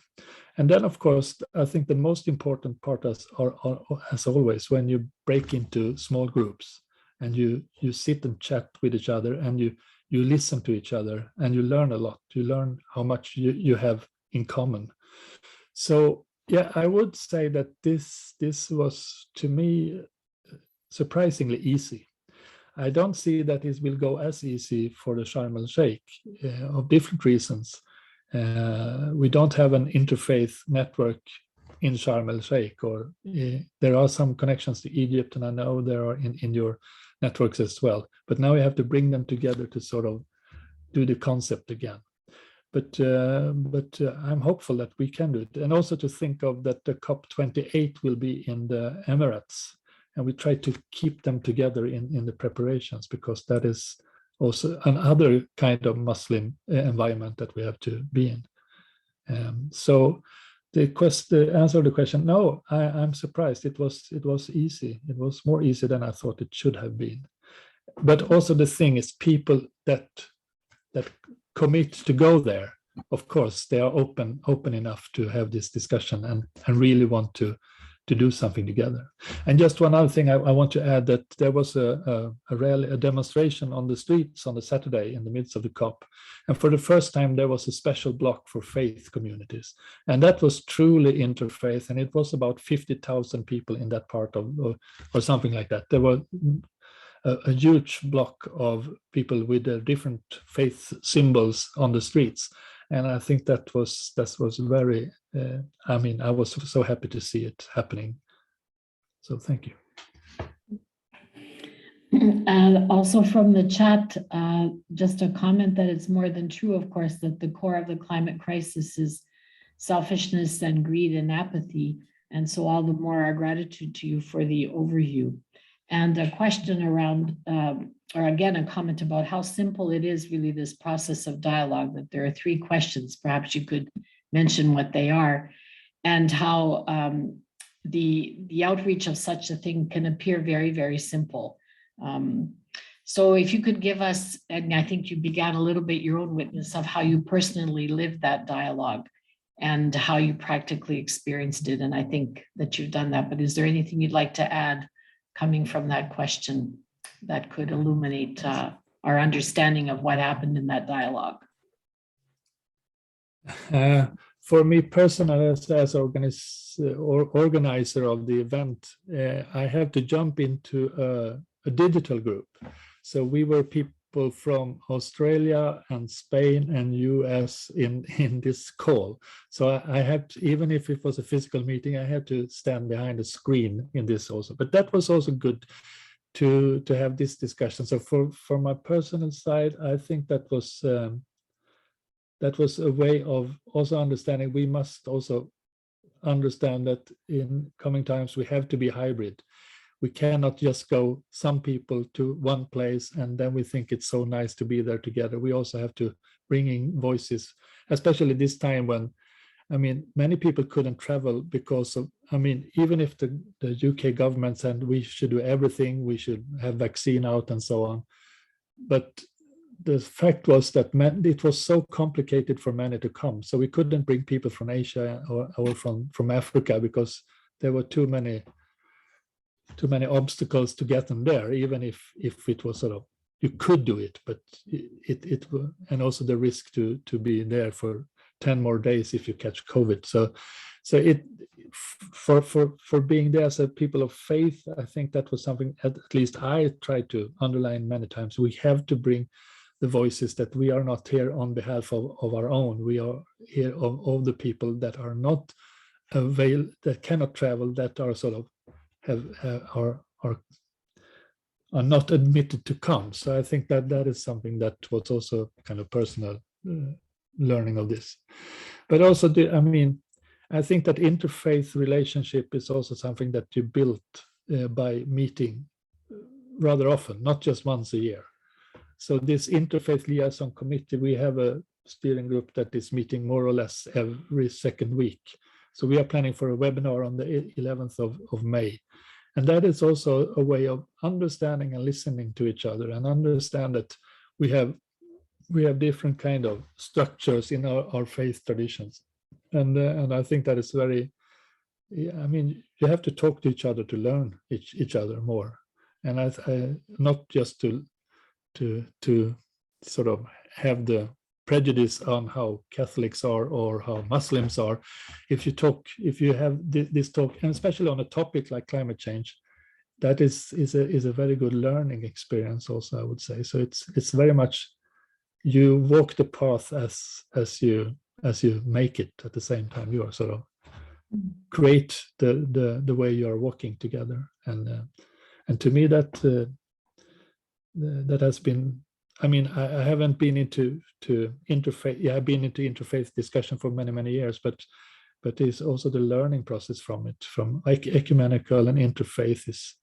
And then, of course, I think the most important part are as always, when you break into small groups and you sit and chat with each other, and you listen to each other, and you learn a lot. You learn how much you have in common. So yeah, I would say that this was, to me, surprisingly easy. I don't see that it will go as easy for the Sharm el-Sheikh of different reasons. We don't have an interfaith network in Sharm el-Sheikh, or there are some connections to Egypt, and I know there are in your networks as well. But now we have to bring them together to sort of do the concept again. But I'm hopeful that we can do it, and also to think of that the COP28 will be in the Emirates, and we try to keep them together in the preparations, because that is also another kind of Muslim environment that we have to be in. So the answer to the question, no, I'm surprised. It was easy. It was more easy than I thought it should have been. But also the thing is, people that commit to go there, of course, they are open enough to have this discussion and really want to do something together. And just one other thing I want to add, that there was a demonstration on the streets on the Saturday in the midst of the COP. And for the first time, there was a special block for faith communities. And that was truly interfaith. And it was about 50,000 people in that part of, or something like that. There were a huge block of people with different faith symbols on the streets. And I think that was very, I was so happy to see it happening. So thank you. Also from the chat, just a comment that it's more than true, of course, that the core of the climate crisis is selfishness and greed and apathy. And so all the more our gratitude to you for the overview. And a question around, or again, a comment about how simple it is really, this process of dialogue, that there are 3 questions, perhaps you could mention what they are, and how the outreach of such a thing can appear very, very simple. So if you could give us, and I think you began a little bit your own witness of how you personally lived that dialogue and how you practically experienced it. And I think that you've done that, but is there anything you'd like to add coming from that question that could illuminate our understanding of what happened in that dialogue? For me personally, as organizer of the event, I have to jump into a digital group. So we were people from Australia and Spain and US in this call. So I had to, even if it was a physical meeting, I had to stand behind a screen in this also. But that was also good to have this discussion. So for my personal side, I think that was a way of also understanding. We must also understand that in coming times we have to be hybrid. We cannot just go some people to one place and then we think it's so nice to be there together. We also have to bring in voices, especially this time when, many people couldn't travel because of, even if the UK government said we should do everything, we should have vaccine out and so on. But the fact was that it was so complicated for many to come. So we couldn't bring people from Asia or from Africa because there were too many obstacles to get them there, even if it was sort of, you could do it, but it and also the risk to be there for 10 more days if you catch COVID. So it for being there as a people of faith, I think that was something at least I tried to underline many times. We have to bring the voices that we are not here on behalf of our own. We are here of all the people that are not that cannot travel, that are sort of are not admitted to come. So I think that is something that was also kind of personal learning of this. But also, I think that interfaith relationship is also something that you built by meeting rather often, not just once a year. So this Interfaith Liaison Committee, we have a steering group that is meeting more or less every second week. So we are planning for a webinar on the 11th of May. And that is also a way of understanding and listening to each other and understand that we have different kind of structures in our faith traditions. And I think that is very, you have to talk to each other to learn each other more. And I not just to sort of have the prejudice on how Catholics are or how Muslims are. If you have this talk, and especially on a topic like climate change, that is a very good learning experience also, I would say. So it's very much you walk the path as you make it at the same time. You are sort of create the way you are walking together, and to me that has been. I mean, I haven't been into interfaith. Yeah, I've been into interfaith discussion for many years, but it's also the learning process from it, from ecumenical and interfaith is,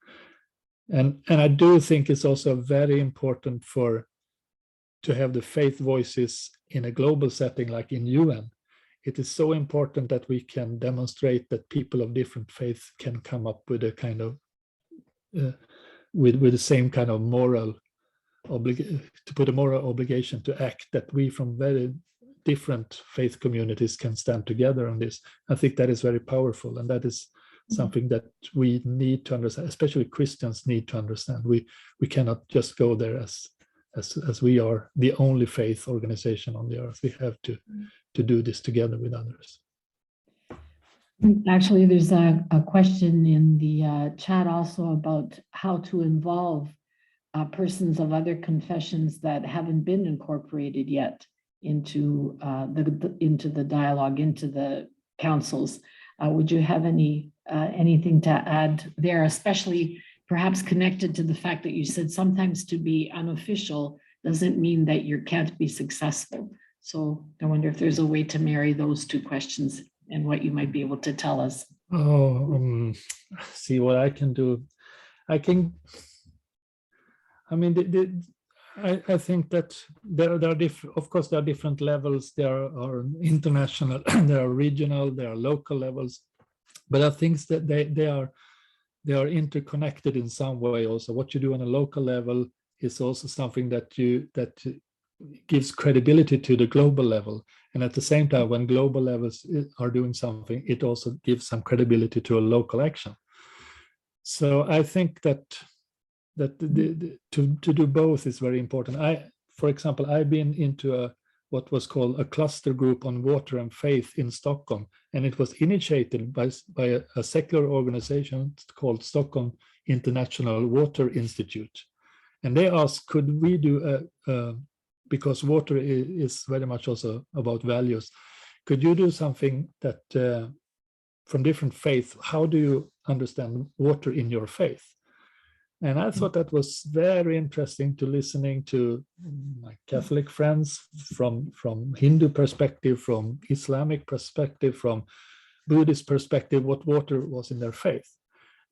and I do think it's also very important to have the faith voices in a global setting like in UN. It is so important that we can demonstrate that people of different faiths can come up with a kind of with the same kind of moral to put a moral obligation to act, that we from very different faith communities can stand together on this. I think that is very powerful, and that is something that we need to understand, especially Christians need to understand. We cannot just go there as we are the only faith organization on the earth. We have to do this together with others. Actually, there's a question in the chat also about how to involve persons of other confessions that haven't been incorporated yet into the dialogue, into the councils. Would you have anything to add there, especially perhaps connected to the fact that you said sometimes to be unofficial doesn't mean that you can't be successful? So I wonder if there's a way to marry those two questions and what you might be able to tell us. See what I can do. I think that there are of course there are different levels. There are international, there are regional, there are local levels, but I think that they are interconnected in some way. Also, what you do on a local level is also something that gives credibility to the global level, and at the same time, when global levels are doing something, it also gives some credibility to a local action. So I think that to do both is very important. For example, I've been into what was called a cluster group on water and faith in Stockholm, and it was initiated by a secular organization called Stockholm International Water Institute, and they asked, could we do because water is very much also about values, could you do something that from different faiths, how do you understand water in your faith? And I thought that was very interesting to listening to my Catholic friends from Hindu perspective, from Islamic perspective, from Buddhist perspective, what water was in their faith.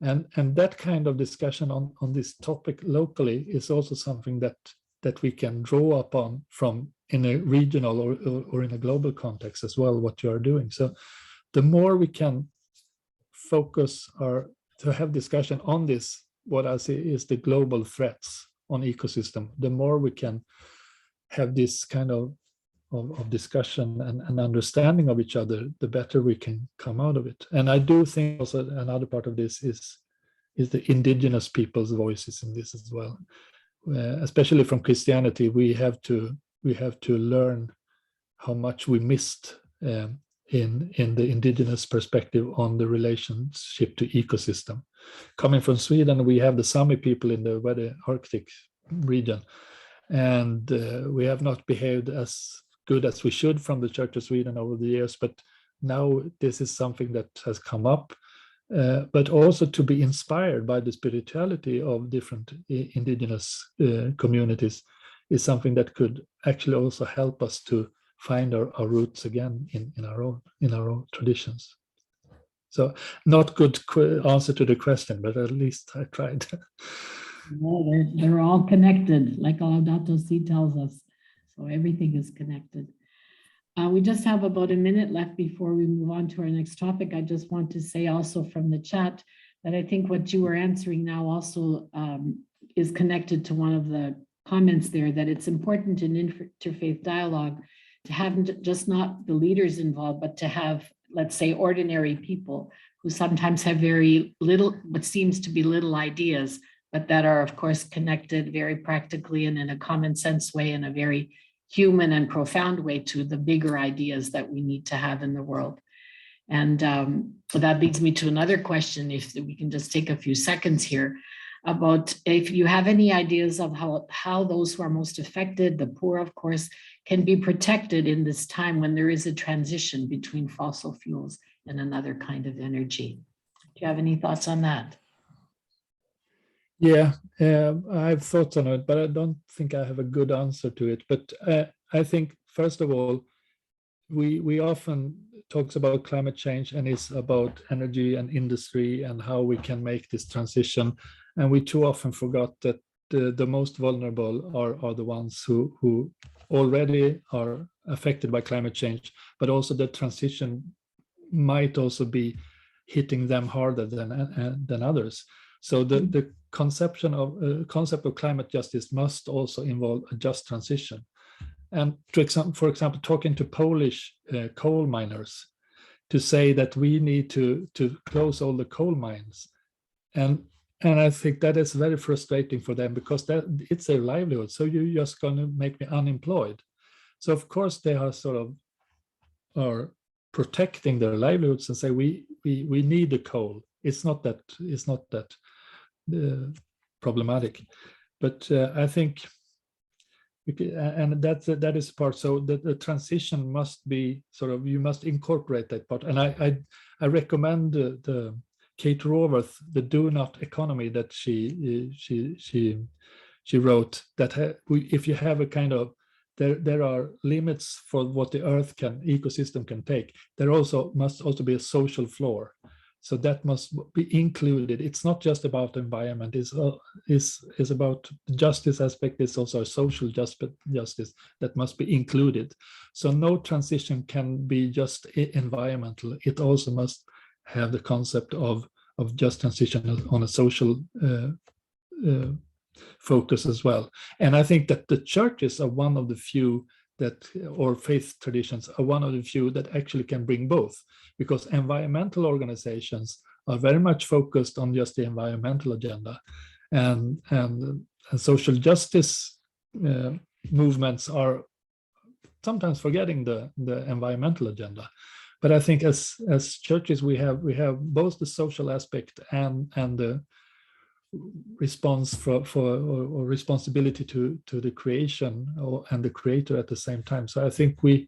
And that kind of discussion on this topic locally is also something that we can draw upon from in a regional or in a global context as well, what you are doing. So the more we can focus or to have discussion on this, what I see is the global threats on ecosystem, the more we can have this kind of discussion and understanding of each other, the better we can come out of it. And I do think also another part of this is the indigenous people's voices in this as well. Especially from Christianity, we have to learn how much we missed in the indigenous perspective on the relationship to ecosystem. Coming from Sweden, we have the Sami people in the very Arctic region, and we have not behaved as good as we should from the Church of Sweden over the years, but now this is something that has come up, but also to be inspired by the spirituality of different indigenous communities is something that could actually also help us to find our roots again in our own traditions. So not good answer to the question, but at least I tried. Well, they're all connected, like Laudato Si tells us. So everything is connected. We just have about a minute left before we move on to our next topic. I just want to say also from the chat that I think what you were answering now also is connected to one of the comments there, that it's important in interfaith dialogue to have just not the leaders involved, but to have, let's say, ordinary people who sometimes have very little, what seems to be little ideas, but that are, of course, connected very practically and in a common sense way, in a very human and profound way to the bigger ideas that we need to have in the world. And that leads me to another question, if we can just take a few seconds here, about if you have any ideas of how those who are most affected, the poor, of course, can be protected in this time when there is a transition between fossil fuels and another kind of energy. Do you have any thoughts on that? Yeah, I've thoughts on it, but I don't think I have a good answer to it. But I think, first of all, we often talks about climate change, and it's about energy and industry and how we can make this transition. And we too often forgot that the most vulnerable are the ones who already are affected by climate change, but also the transition might also be hitting them harder than others. So the concept of climate justice must also involve a just transition. And for example, talking to Polish coal miners to say that we need to close all the coal mines, and I think that is very frustrating for them, because it's their livelihood. So you're just going to make me unemployed. So of course they are are protecting their livelihoods and say we need the coal. It's not that problematic, but I think. And that is part. So the transition must be you must incorporate that part. And I recommend the Kate Raworth, the Do Not Economy, that she wrote, that if you have a kind of there are limits for what the ecosystem can take. There must also be a social floor. So that must be included. It's not just about the environment. It's about the justice aspect. It's also a social justice that must be included. So no transition can be just environmental. It also must have the concept of just transition on a social focus as well. And I think that the churches are one of the few or faith traditions are one of the few that actually can bring both, because environmental organizations are very much focused on just the environmental agenda, and social justice movements are sometimes forgetting the environmental agenda. But I think as churches we have both the social aspect and the response or responsibility to the creation and the creator at the same time. So I think we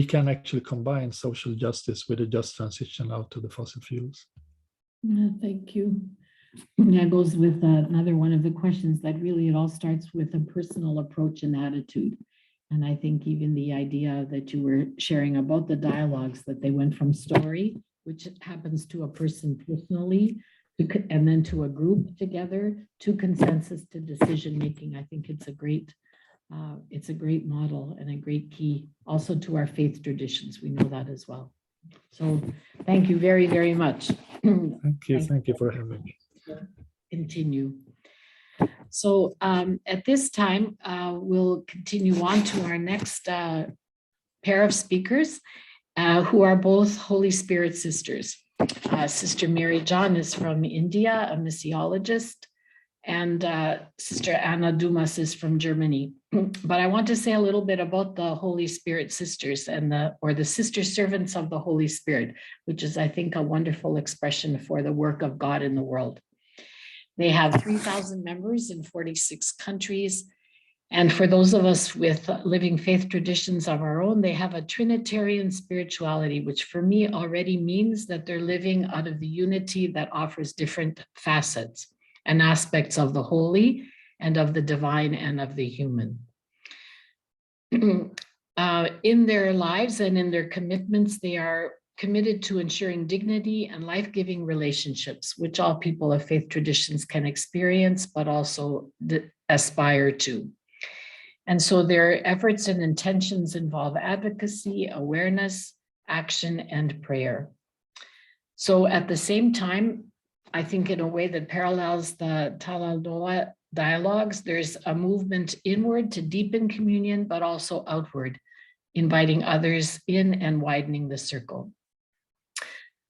can actually combine social justice with a just transition out to the fossil fuels. Thank you. That goes with another one of the questions, that really it all starts with a personal approach and attitude. And I think even the idea that you were sharing about the dialogues, that they went from story, which happens to a person personally, and then to a group together, to consensus, to decision making. I think it's a great model and a great key also to our faith traditions. We know that as well. So thank you very, very much. Thank you for having me. Continue. So at this time, we'll continue on to our next pair of speakers who are both Holy Spirit sisters. Sister Mary John is from India, a missiologist, and Sister Anna Dumas is from Germany. But I want to say a little bit about the Holy Spirit sisters and the sister servants of the Holy Spirit, which is, I think, a wonderful expression for the work of God in the world. They have 3,000 members in 46 countries. And for those of us with living faith traditions of our own, they have a Trinitarian spirituality, which for me already means that they're living out of the unity that offers different facets and aspects of the holy and of the divine and of the human. In their lives and in their commitments, they are committed to ensuring dignity and life-giving relationships, which all people of faith traditions can experience, but also aspire to. And so their efforts and intentions involve advocacy, awareness, action, and prayer. So at the same time, I think in a way that parallels the Talal dialogues, there's a movement inward to deepen communion, but also outward, inviting others in and widening the circle.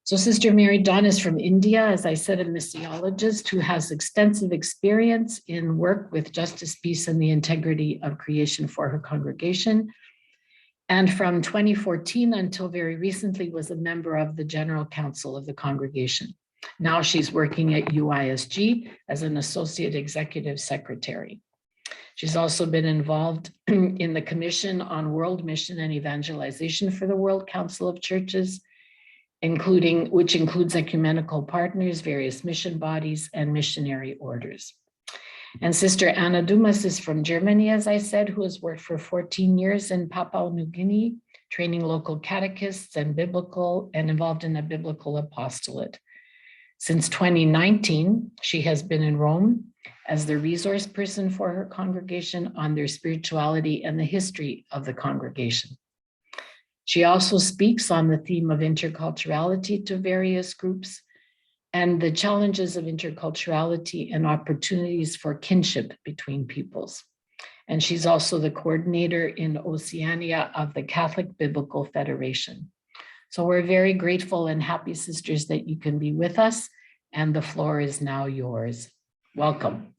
So Sister Mary John is from India, as I said, a missiologist who has extensive experience in work with justice, peace, and the integrity of creation for her congregation. and from 2014 until very recently was a member of the General Council of the congregation. Now she's working at UISG as an Associate Executive Secretary. She's also been involved in the Commission on World Mission and Evangelization for the World Council of Churches, which includes ecumenical partners, various mission bodies, and missionary orders. And Sister Anna Dumas is from Germany, as I said, who has worked for 14 years in Papua New Guinea, training local catechists and involved in a biblical apostolate. Since 2019, she has been in Rome as the resource person for her congregation on their spirituality and the history of the congregation. She also speaks on the theme of interculturality to various groups and the challenges of interculturality and opportunities for kinship between peoples. And she's also the coordinator in Oceania of the Catholic Biblical Federation. So we're very grateful and happy, sisters, that you can be with us, and the floor is now yours. Welcome.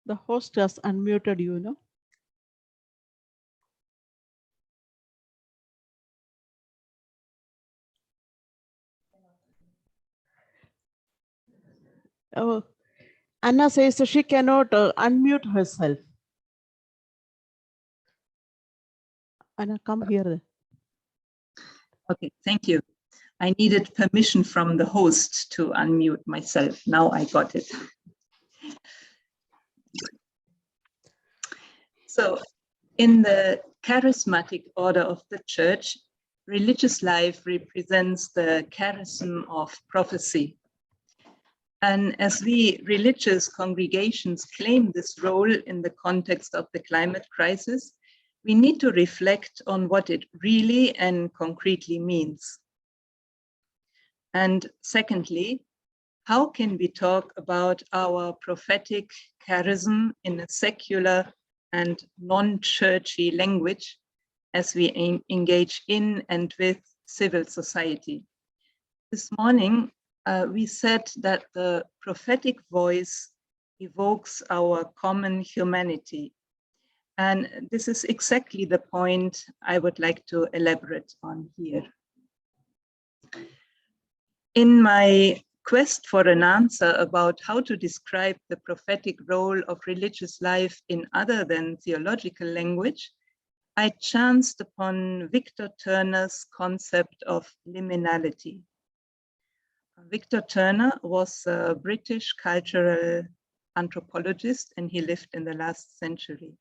The host has unmuted you, no? Oh, Anna says so she cannot unmute herself. Anna, come here then. Okay, thank you. I needed permission from the host to unmute myself. Now I got it. So, in the charismatic order of the church, religious life represents the charism of prophecy. And as we religious congregations claim this role in the context of the climate crisis, we need to reflect on what it really and concretely means. And secondly, how can we talk about our prophetic charism in a secular and non-churchy language as we engage in and with civil society? This morning, we said that the prophetic voice evokes our common humanity. And this is exactly the point I would like to elaborate on here. In my quest for an answer about how to describe the prophetic role of religious life in other than theological language, I chanced upon Victor Turner's concept of liminality. Victor Turner was a British cultural anthropologist, and he lived in the last century.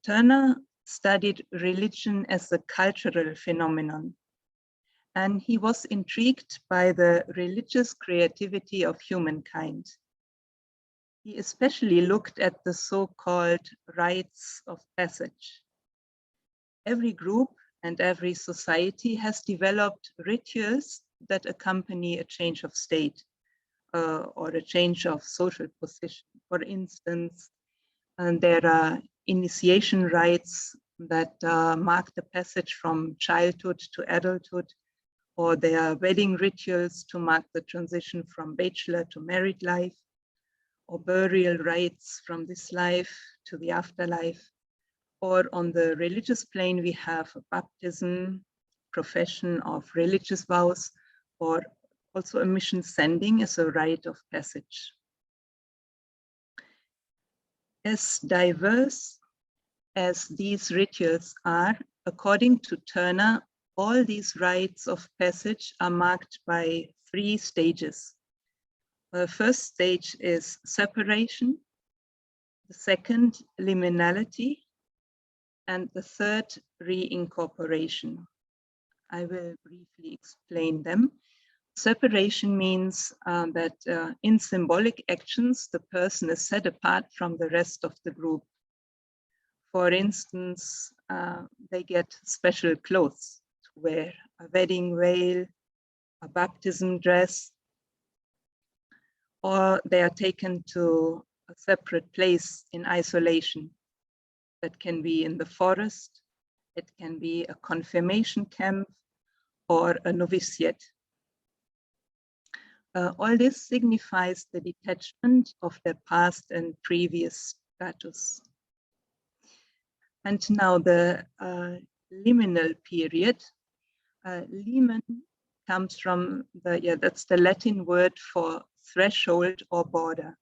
Turner studied religion as a cultural phenomenon, and he was intrigued by the religious creativity of humankind. He especially looked at the so-called rites of passage. Every group and every society has developed rituals that accompany a change of state or a change of social position. For instance, there are initiation rites that mark the passage from childhood to adulthood, or there are wedding rituals to mark the transition from bachelor to married life, or burial rites from this life to the afterlife. Or on the religious plane, we have a baptism, profession of religious vows, or also a mission sending as a rite of passage. As diverse as these rituals are, according to Turner, all these rites of passage are marked by 3 stages. The first stage is separation, the second, liminality, and the third, reincorporation. I will briefly explain them. Separation means that in symbolic actions, the person is set apart from the rest of the group. For instance, they get special clothes to wear, a wedding veil, a baptism dress, or they are taken to a separate place in isolation. That can be in the forest, it can be a confirmation camp, or a novitiate. All this signifies the detachment of their past and previous status. And now the liminal period. Limen comes from that's the Latin word for threshold or border.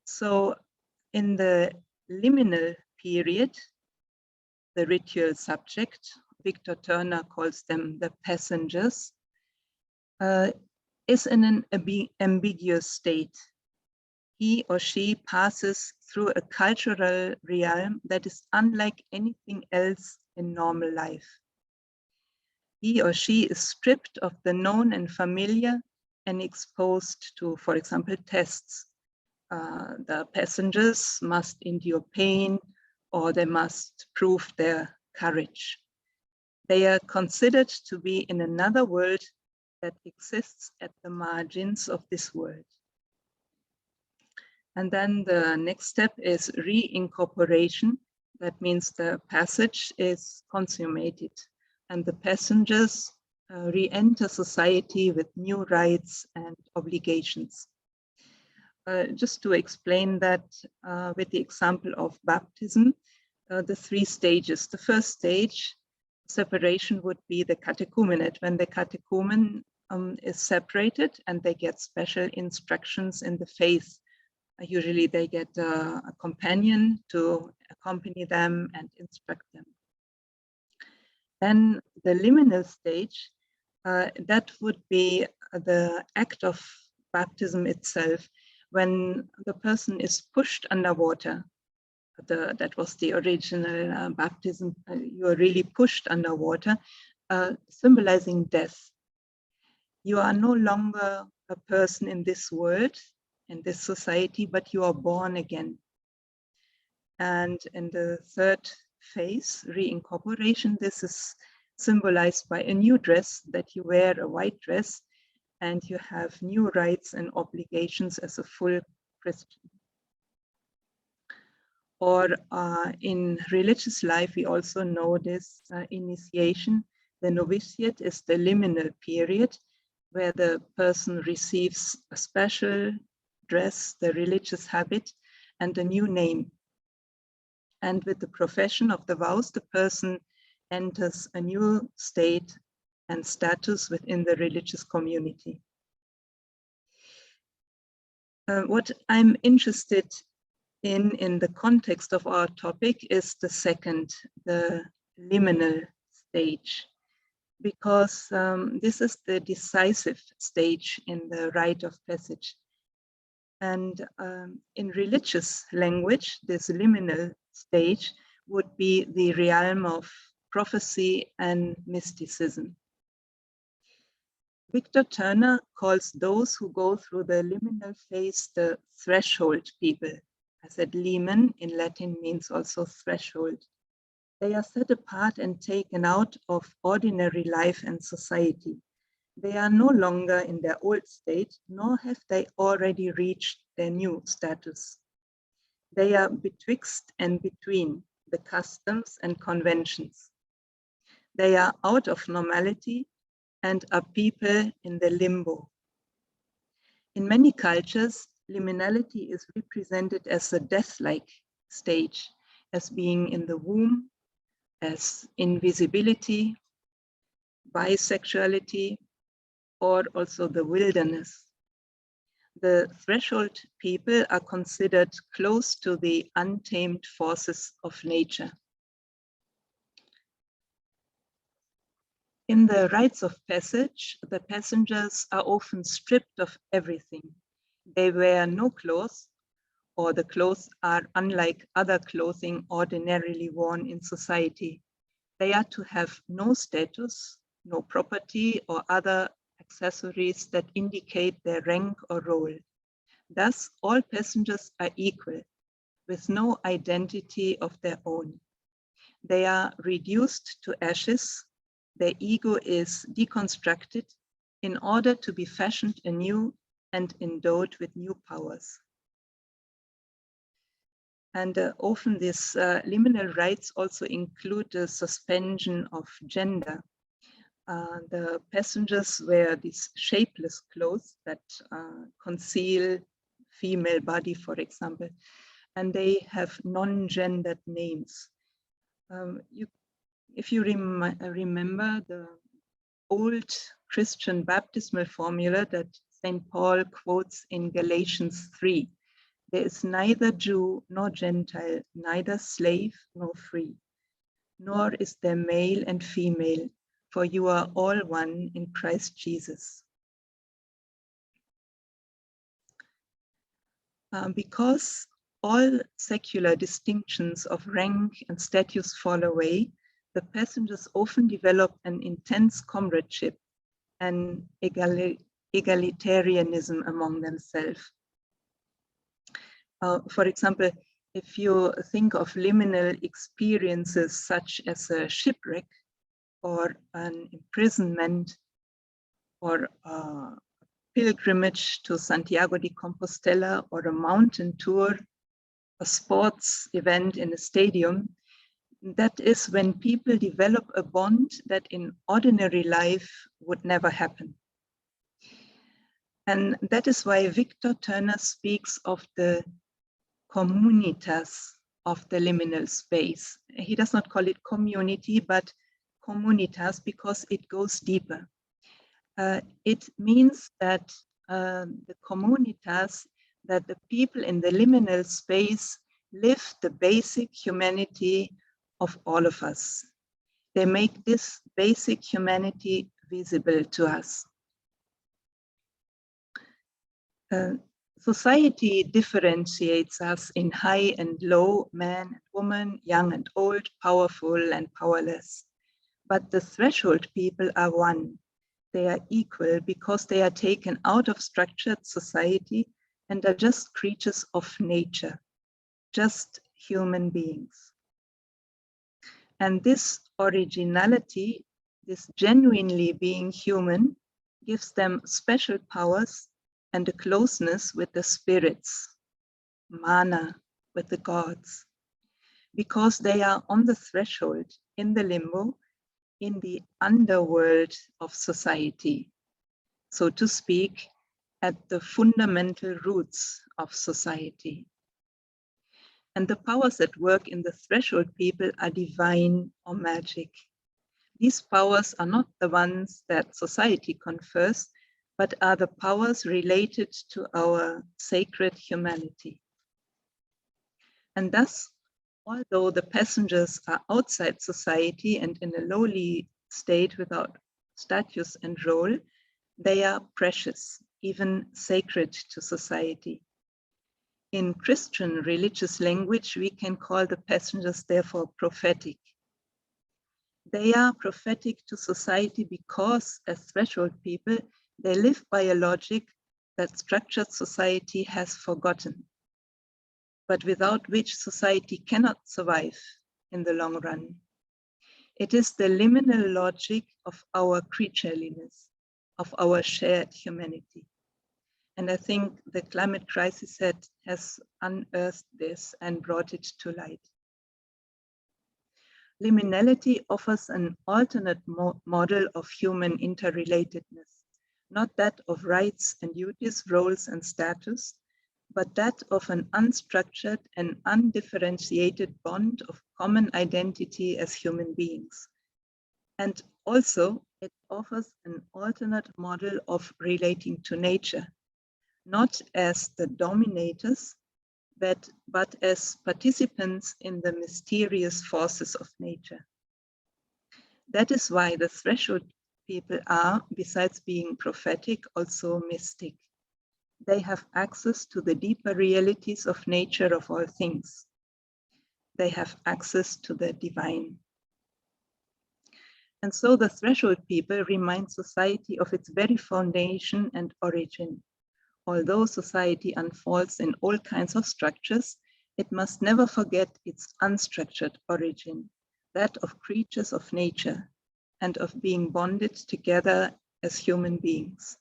So in the liminal period, the ritual subject, Victor Turner calls them the passengers, is in an ambiguous state. He or she passes through a cultural realm that is unlike anything else in normal life. He or she is stripped of the known and familiar and exposed to, for example, tests. The passengers must endure pain, or they must prove their courage. They are considered to be in another world that exists at the margins of this world. And then the next step is reincorporation. That means the passage is consummated and the passengers re-enter society with new rights and obligations. Just to explain that with the example of baptism, the 3 stages. The first stage, separation, would be the catechumenate, when the catechumen is separated and they get special instructions in the faith. Usually they get a companion to accompany them and instruct them. Then the liminal stage, that would be the act of baptism itself, when the person is pushed underwater. That was the original baptism. You are really pushed underwater, symbolizing death. You are no longer a person in this world, in this society, but you are born again. And in the third phase, reincorporation, this is symbolized by a new dress, that you wear a white dress and you have new rights and obligations as a full Christian. Or in religious life, we also know this initiation. The novitiate is the liminal period where the person receives a special dress, the religious habit, and a new name. And with the profession of the vows, the person enters a new state and status within the religious community. What I'm interested in the context of our topic is the second, the liminal stage, because this is the decisive stage in the rite of passage. And in religious language, this liminal stage would be the realm of prophecy and mysticism. Victor Turner calls those who go through the liminal phase the threshold people. I said limen in Latin means also threshold. They are set apart and taken out of ordinary life and society. They are no longer in their old state, nor have they already reached their new status. They are betwixt and between the customs and conventions. They are out of normality and are people in the limbo. In many cultures, liminality is represented as a death-like stage, as being in the womb, as invisibility, bisexuality, or also the wilderness. The threshold people are considered close to the untamed forces of nature. In the rites of passage, the passengers are often stripped of everything. They wear no clothes, or the clothes are unlike other clothing ordinarily worn in society. They are to have no status, no property, or other accessories that indicate their rank or role. Thus, all passengers are equal, with no identity of their own. They are reduced to ashes. Their ego is deconstructed in order to be fashioned anew and endowed with new powers. And often these liminal rights also include the suspension of gender. The passengers wear these shapeless clothes that conceal female body, for example, and they have non-gendered names. If you remember the old Christian baptismal formula that St. Paul quotes in Galatians 3, there is neither Jew nor Gentile, neither slave nor free, nor is there male and female, for you are all one in Christ Jesus. Because all secular distinctions of rank and status fall away, the passengers often develop an intense comradeship and egalitarianism among themselves. For example, if you think of liminal experiences such as a shipwreck or an imprisonment or a pilgrimage to Santiago de Compostela or a mountain tour, a sports event in a stadium, that is when people develop a bond that in ordinary life would never happen. And that is why Victor Turner speaks of the communitas of the liminal space. He does not call it community, but communitas, because it goes deeper. It means that the communitas, that the people in the liminal space live the basic humanity of all of us. They make this basic humanity visible to us. Society differentiates us in high and low, man and woman, young and old, powerful and powerless. But the threshold people are one. They are equal because they are taken out of structured society and are just creatures of nature, just human beings. And this originality, this genuinely being human, gives them special powers and a closeness with the spirits, mana, with the gods, because they are on the threshold, in the limbo, in the underworld of society, so to speak, at the fundamental roots of society. And the powers at work in the threshold people are divine or magic. These powers are not the ones that society confers, but are the powers related to our sacred humanity. And thus, although the passengers are outside society and in a lowly state without status and role, they are precious, even sacred to society. In Christian religious language, we can call the passengers therefore prophetic. They are prophetic to society because, as threshold people, they live by a logic that structured society has forgotten, but without which society cannot survive in the long run. It is the liminal logic of our creatureliness, of our shared humanity. And I think the climate crisis has unearthed this and brought it to light. Liminality offers an alternate model of human interrelatedness, not that of rights and duties, roles and status, but that of an unstructured and undifferentiated bond of common identity as human beings. And also, it offers an alternate model of relating to nature, not as the dominators, but as participants in the mysterious forces of nature. That is why the threshold people are, besides being prophetic, also mystic. They have access to the deeper realities of nature of all things. They have access to the divine. And so the threshold people remind society of its very foundation and origin. Although society unfolds in all kinds of structures, it must never forget its unstructured origin, that of creatures of nature and of being bonded together as human beings.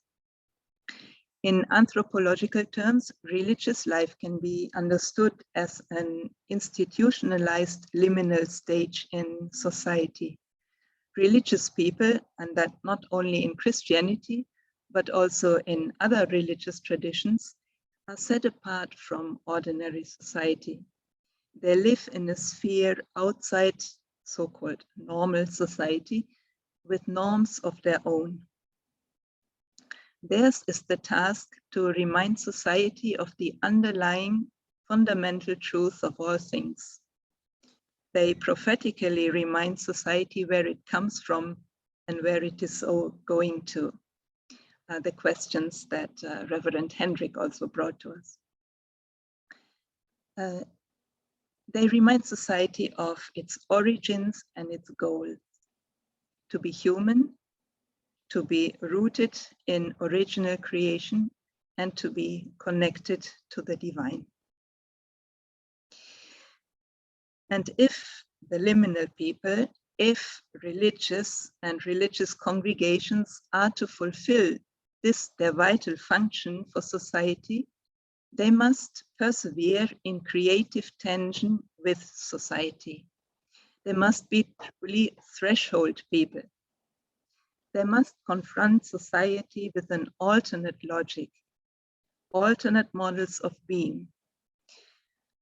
In anthropological terms, religious life can be understood as an institutionalized liminal stage in society. Religious people, and that not only in Christianity, but also in other religious traditions, are set apart from ordinary society. They live in a sphere outside so-called normal society with norms of their own. Theirs is the task to remind society of the underlying fundamental truth of all things. They prophetically remind society where it comes from and where it is going to. The questions that Reverend Hendrik also brought to us. They remind society of its origins and its goals. To be human, to be rooted in original creation, and to be connected to the divine. And if the liminal people, if religious and religious congregations are to fulfill this their vital function for society, they must persevere in creative tension with society. They must be truly threshold people. They must confront society with an alternate logic, alternate models of being.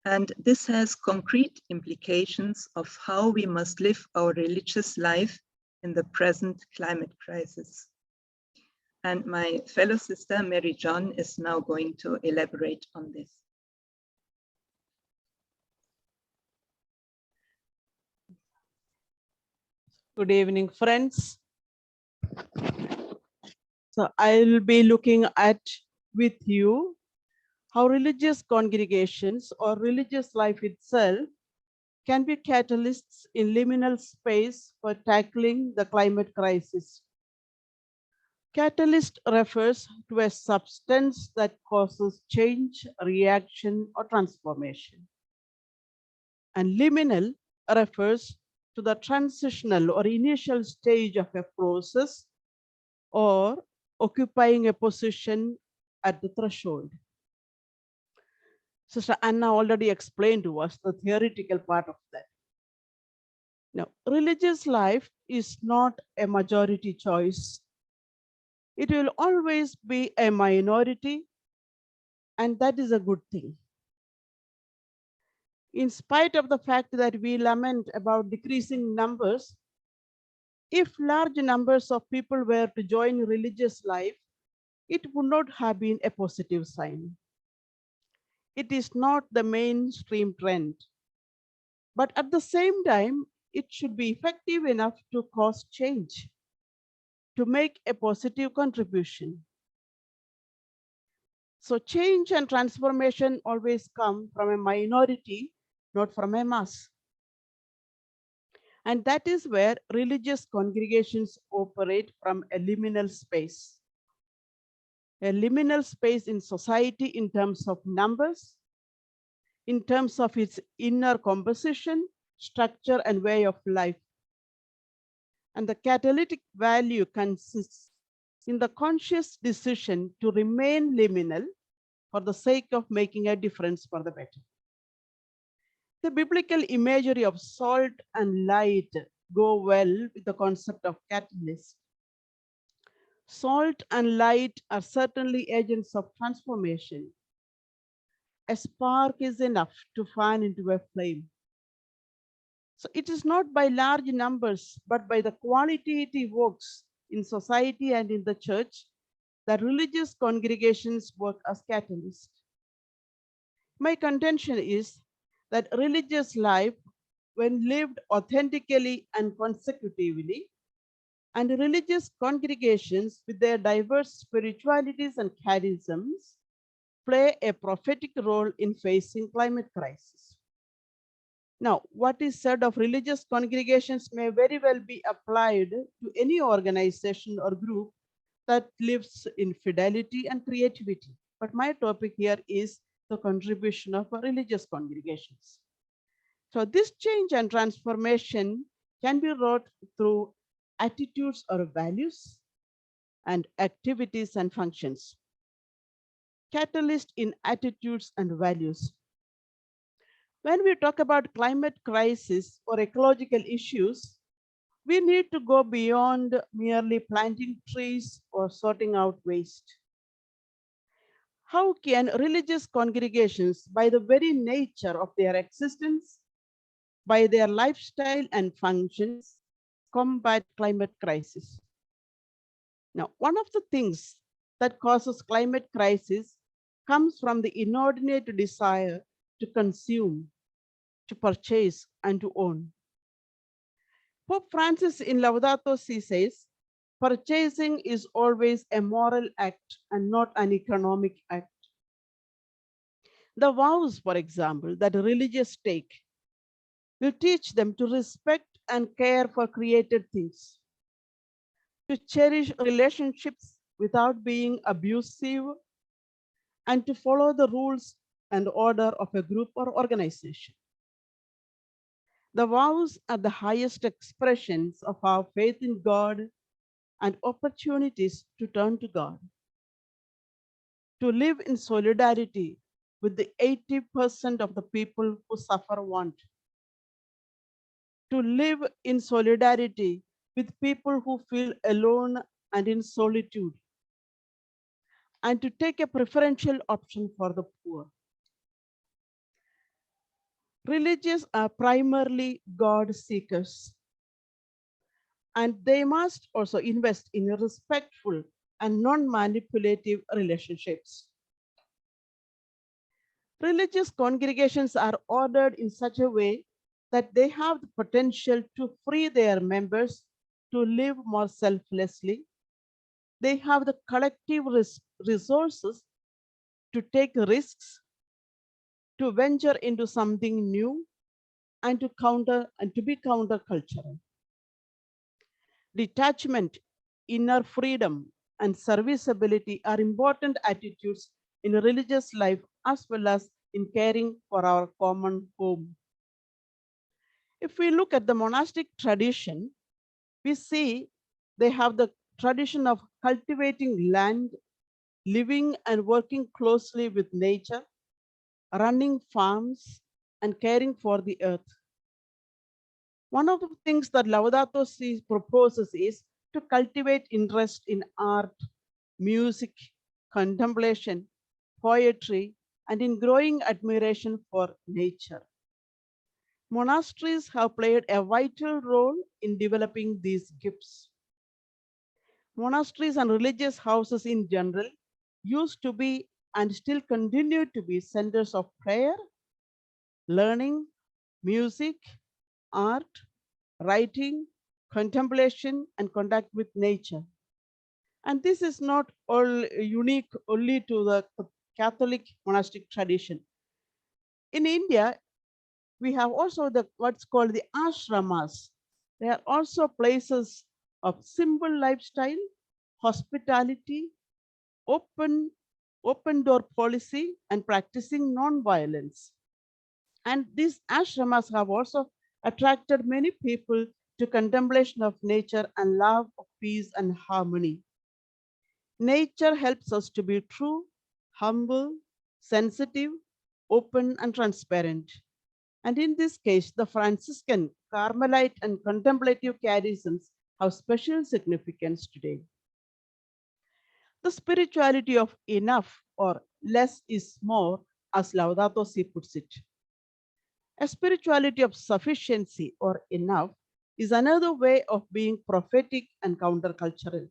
And this has concrete implications of how we must live our religious life in the present climate crisis. And my fellow sister, Mary John, is now going to elaborate on this. Good evening, friends. So I'll be looking at with you how religious congregations or religious life itself can be catalysts in liminal space for tackling the climate crisis. Catalyst refers to a substance that causes change, reaction, or transformation. And liminal refers to the transitional or initial stage of a process or occupying a position at the threshold. Sister Anna already explained to us the theoretical part of that. Now, religious life is not a majority choice. It will always be a minority, and that is a good thing. In spite of the fact that we lament about decreasing numbers, if large numbers of people were to join religious life, it would not have been a positive sign. It is not the mainstream trend. But at the same time, it should be effective enough to cause change, to make a positive contribution. So change and transformation always come from a minority, not from a mass. And that is where religious congregations operate from a liminal space. A liminal space in society in terms of numbers, in terms of its inner composition, structure, and way of life. And the catalytic value consists in the conscious decision to remain liminal for the sake of making a difference for the better. The biblical imagery of salt and light go well with the concept of catalyst. Salt and light are certainly agents of transformation. A spark is enough to fan into a flame. So it is not by large numbers, but by the quality it evokes in society and in the church that religious congregations work as catalysts. My contention is that religious life, when lived authentically and consecutively, and religious congregations with their diverse spiritualities and charisms play a prophetic role in facing climate crisis. Now, what is said of religious congregations may very well be applied to any organization or group that lives in fidelity and creativity. But my topic here is the contribution of religious congregations. So this change and transformation can be wrought through attitudes or values and activities and functions. catalyst in attitudes and values. When we talk about climate crisis or ecological issues, we need to go beyond merely planting trees or sorting out waste. How can religious congregations, by the very nature of their existence, by their lifestyle and functions, combat climate crisis? Now, one of the things that causes climate crisis comes from the inordinate desire to consume, to purchase, and to own. Pope Francis in Laudato Si says, purchasing is always a moral act and not an economic act. The vows, for example, that religious take will teach them to respect and care for created things, to cherish relationships without being abusive, and to follow the rules and order of a group or organization. The vows are the highest expressions of our faith in God and opportunities to turn to God, to live in solidarity with the 80% of the people who suffer want, to live in solidarity with people who feel alone and in solitude, and to take a preferential option for the poor. Religious are primarily God seekers, and they must also invest in respectful and non-manipulative relationships. Religious congregations are ordered in such a way that they have the potential to free their members to live more selflessly. They have the collective resources to take risks, to venture into something new, and to be countercultural. Detachment, inner freedom, and serviceability are important attitudes in religious life as well as in caring for our common home. If we look at the monastic tradition, we see they have the tradition of cultivating land, living and working closely with nature, running farms, and caring for the earth. One of the things that Laudato Si proposes is to cultivate interest in art, music, contemplation, poetry, and in growing admiration for nature. Monasteries have played a vital role in developing these gifts. Monasteries and religious houses in general used to be and still continue to be centers of prayer, learning, music, art, writing, contemplation, and contact with nature. And this is not all unique only to the Catholic monastic tradition. In India, we have also what's called the ashramas. They are also places of simple lifestyle, hospitality, open door policy, and practicing non-violence. And these ashramas have also attracted many people to contemplation of nature and love of peace and harmony. Nature helps us to be true, humble, sensitive, open, and transparent. And in this case, the Franciscan, Carmelite, and contemplative charisms have special significance today. The spirituality of enough or less is more, as Laudato Si puts it. A spirituality of sufficiency or enough is another way of being prophetic and countercultural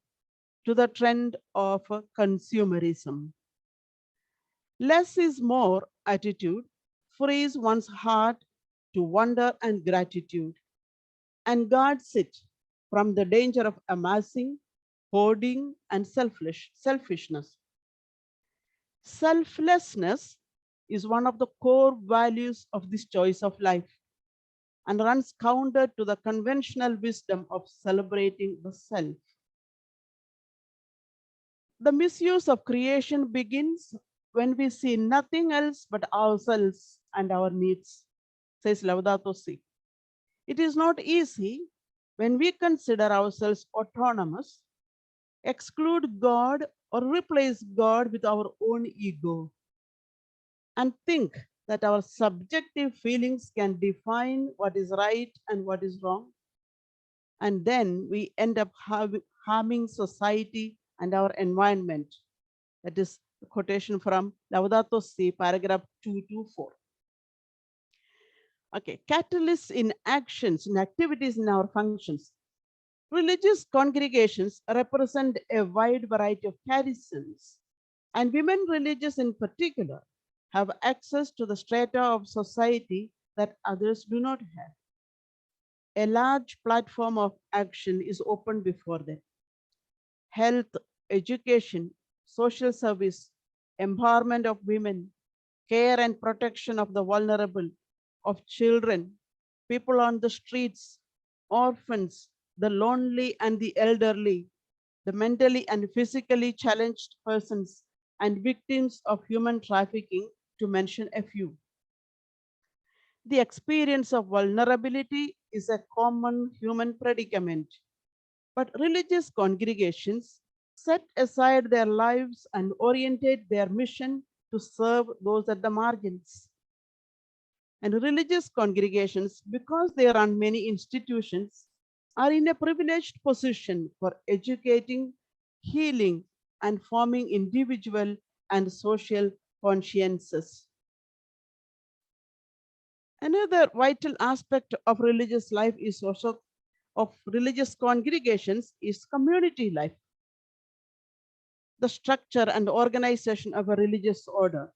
to the trend of consumerism. Less is more attitude frees one's heart to wonder and gratitude and guards it from the danger of amassing, hoarding, and selfishness. Selflessness is one of the core values of this choice of life and runs counter to the conventional wisdom of celebrating the self. The misuse of creation begins when we see nothing else but ourselves and our needs, says Laudato Si. It is not easy when we consider ourselves autonomous exclude God or replace God with our own ego, and think that our subjective feelings can define what is right and what is wrong. And then we end up harming society and our environment. That is a quotation from Laudato Si, paragraph 224. Okay, catalysts in actions, in activities in our functions. Religious congregations represent a wide variety of charisms, and women religious in particular have access to the strata of society that others do not have. A large platform of action is open before them. Health, education, social service, empowerment of women, care and protection of the vulnerable, of children, people on the streets, orphans, the lonely and the elderly, the mentally and physically challenged persons, and victims of human trafficking, to mention a few. The experience of vulnerability is a common human predicament, but religious congregations set aside their lives and orientate their mission to serve those at the margins. And religious congregations, because they run many institutions, are in a privileged position for educating, healing, and forming individual and social consciences. Another vital aspect of religious life is also of religious congregations is community life. The structure and organization of a religious order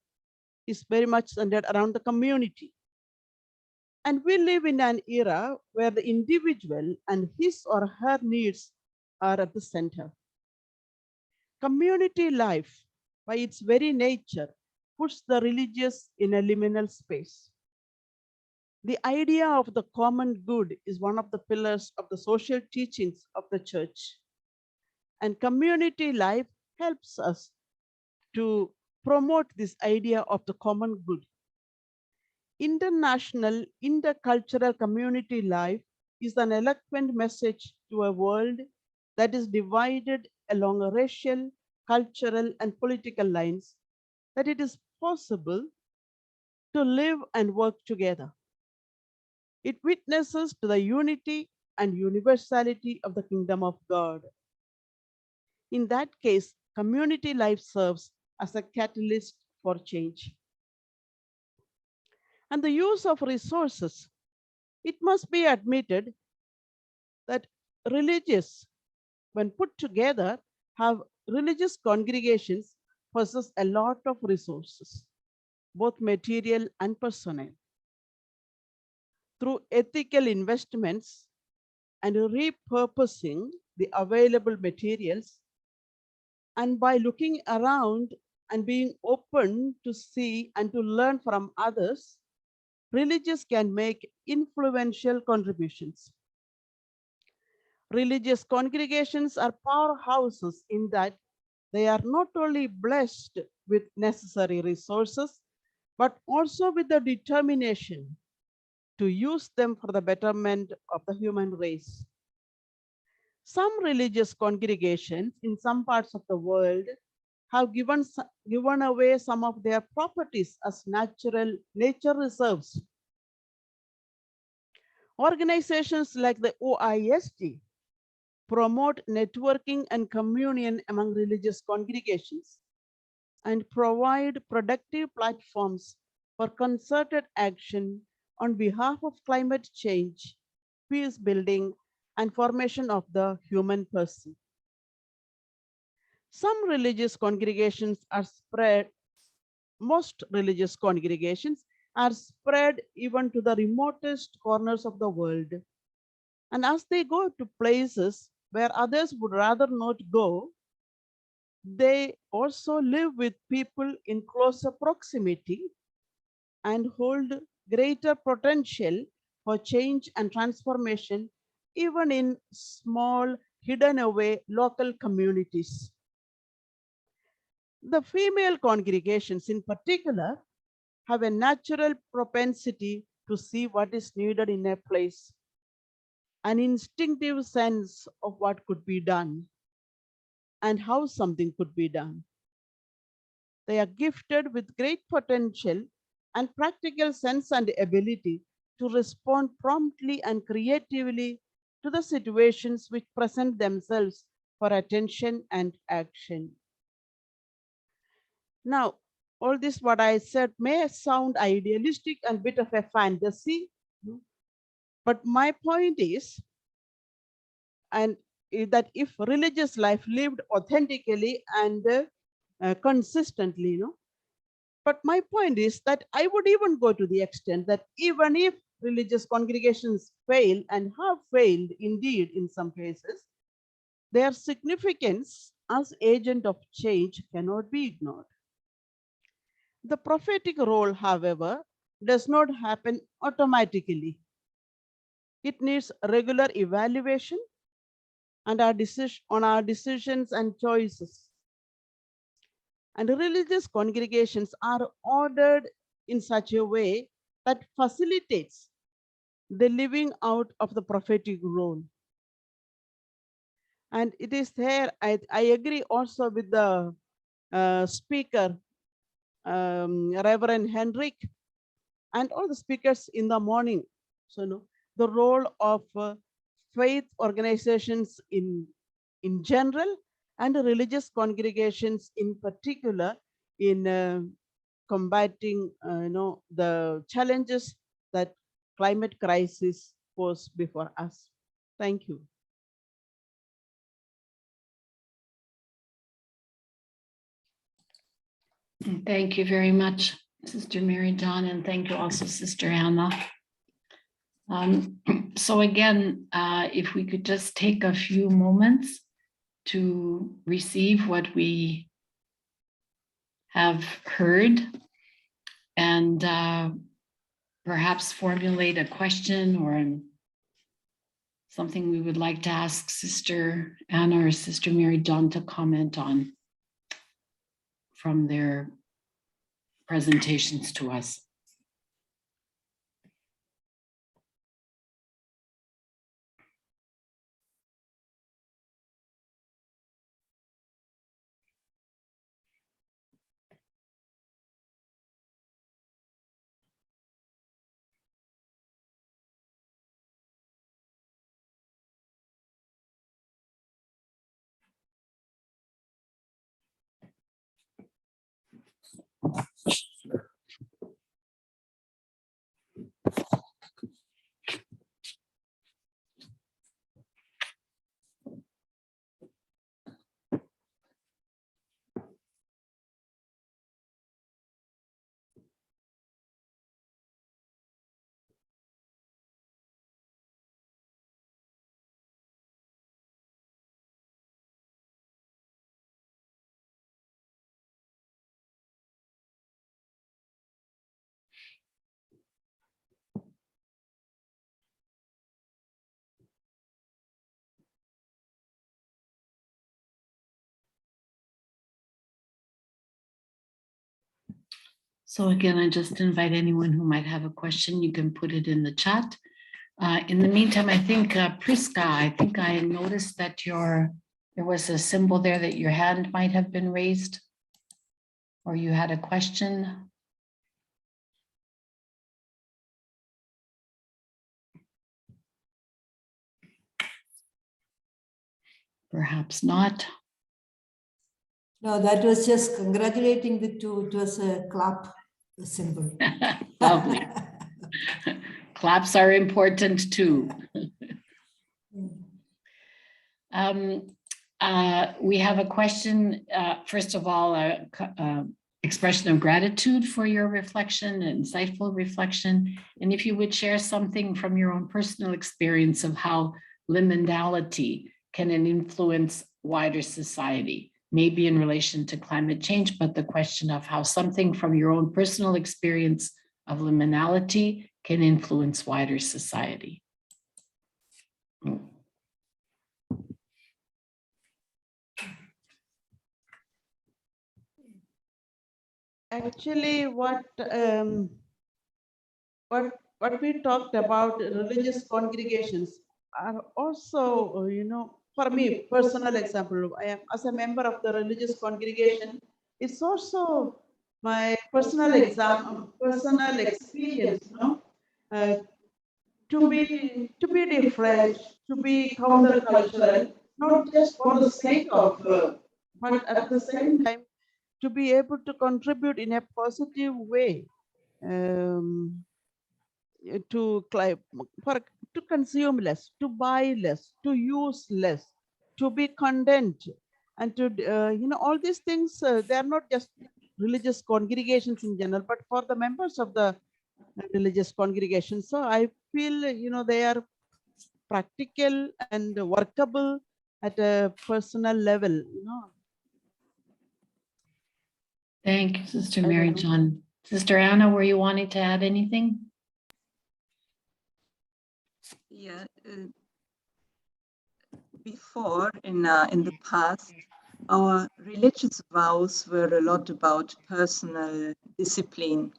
is very much centered around the community. And we live in an era where the individual and his or her needs are at the center. Community life, by its very nature, puts the religious in a liminal space. The idea of the common good is one of the pillars of the social teachings of the church. And community life helps us to promote this idea of the common good. International, intercultural community life is an eloquent message to a world that is divided along racial, cultural, and political lines, that it is possible to live and work together. It witnesses to the unity and universality of the kingdom of God. In that case, community life serves as a catalyst for change. And the use of resources, it must be admitted that religious, when put together, have religious congregations possess a lot of resources, both material and personnel. Through ethical investments and repurposing the available materials, and by looking around and being open to see and to learn from others, religious can make influential contributions. Religious congregations are powerhouses in that they are not only blessed with necessary resources, but also with the determination to use them for the betterment of the human race. Some religious congregations in some parts of the world have given away some of their properties as nature reserves. Organizations like the OISD promote networking and communion among religious congregations and provide productive platforms for concerted action on behalf of climate change, peace building, and formation of the human person. Some religious congregations are spread, most religious congregations are spread even to the remotest corners of the world. And as they go to places where others would rather not go, they also live with people in closer proximity and hold greater potential for change and transformation, even in small, hidden away local communities. The female congregations in particular have a natural propensity to see what is needed in a place, an instinctive sense of what could be done. and how something could be done. They are gifted with great potential and practical sense and ability to respond promptly and creatively to the situations which present themselves for attention and action. Now, all this what I said may sound idealistic and bit of a fantasy, but my point is, that if religious life lived authentically and consistently, but my point is that I would even go to the extent that even if religious congregations fail and have failed indeed in some cases, their significance as agent of change cannot be ignored. The prophetic role, however, does not happen automatically. It needs regular evaluation and on our decisions and choices. And religious congregations are ordered in such a way that facilitates the living out of the prophetic role. And it is there, I agree also with the speaker, Reverend Henrik, and all the speakers in the morning. So the role of faith organizations in general and religious congregations in particular in combating the challenges that climate crisis pose before us. Thank you. Thank you very much, Sister Mary John, and thank you also, Sister Anna. So again, if we could just take a few moments to receive what we have heard and perhaps formulate a question or something we would like to ask Sister Anna or Sister Mary John to comment on from their presentations to us. So again, I just invite anyone who might have a question, you can put it in the chat. In the meantime, I think Priska, I think I noticed that there was a symbol there that your hand might have been raised, or you had a question. Perhaps not. No, that was just congratulating the two. It was a clap symbol. Lovely. Claps are important too. We have a question. First of all, expression of gratitude for your reflection, insightful reflection. And if you would share something from your own personal experience of how liminality can influence wider society, maybe in relation to climate change, but the question of how something from your own personal experience of liminality can influence wider society. Actually, what we talked about, religious congregations are also, for me, personal example, I am as a member of the religious congregation, it's also my personal personal experience, to be different, to be countercultural, not just for the sake of, but at the same time, to be able to contribute in a positive way to consume less, to buy less, to use less, to be content, and to all these things. They are not just religious congregations in general, but for the members of the religious congregations. So I feel they are practical and workable at a personal level. Thank you, Sister Mary John. Sister Anna, were you wanting to add anything? Yeah, before in the past, our religious vows were a lot about personal discipline.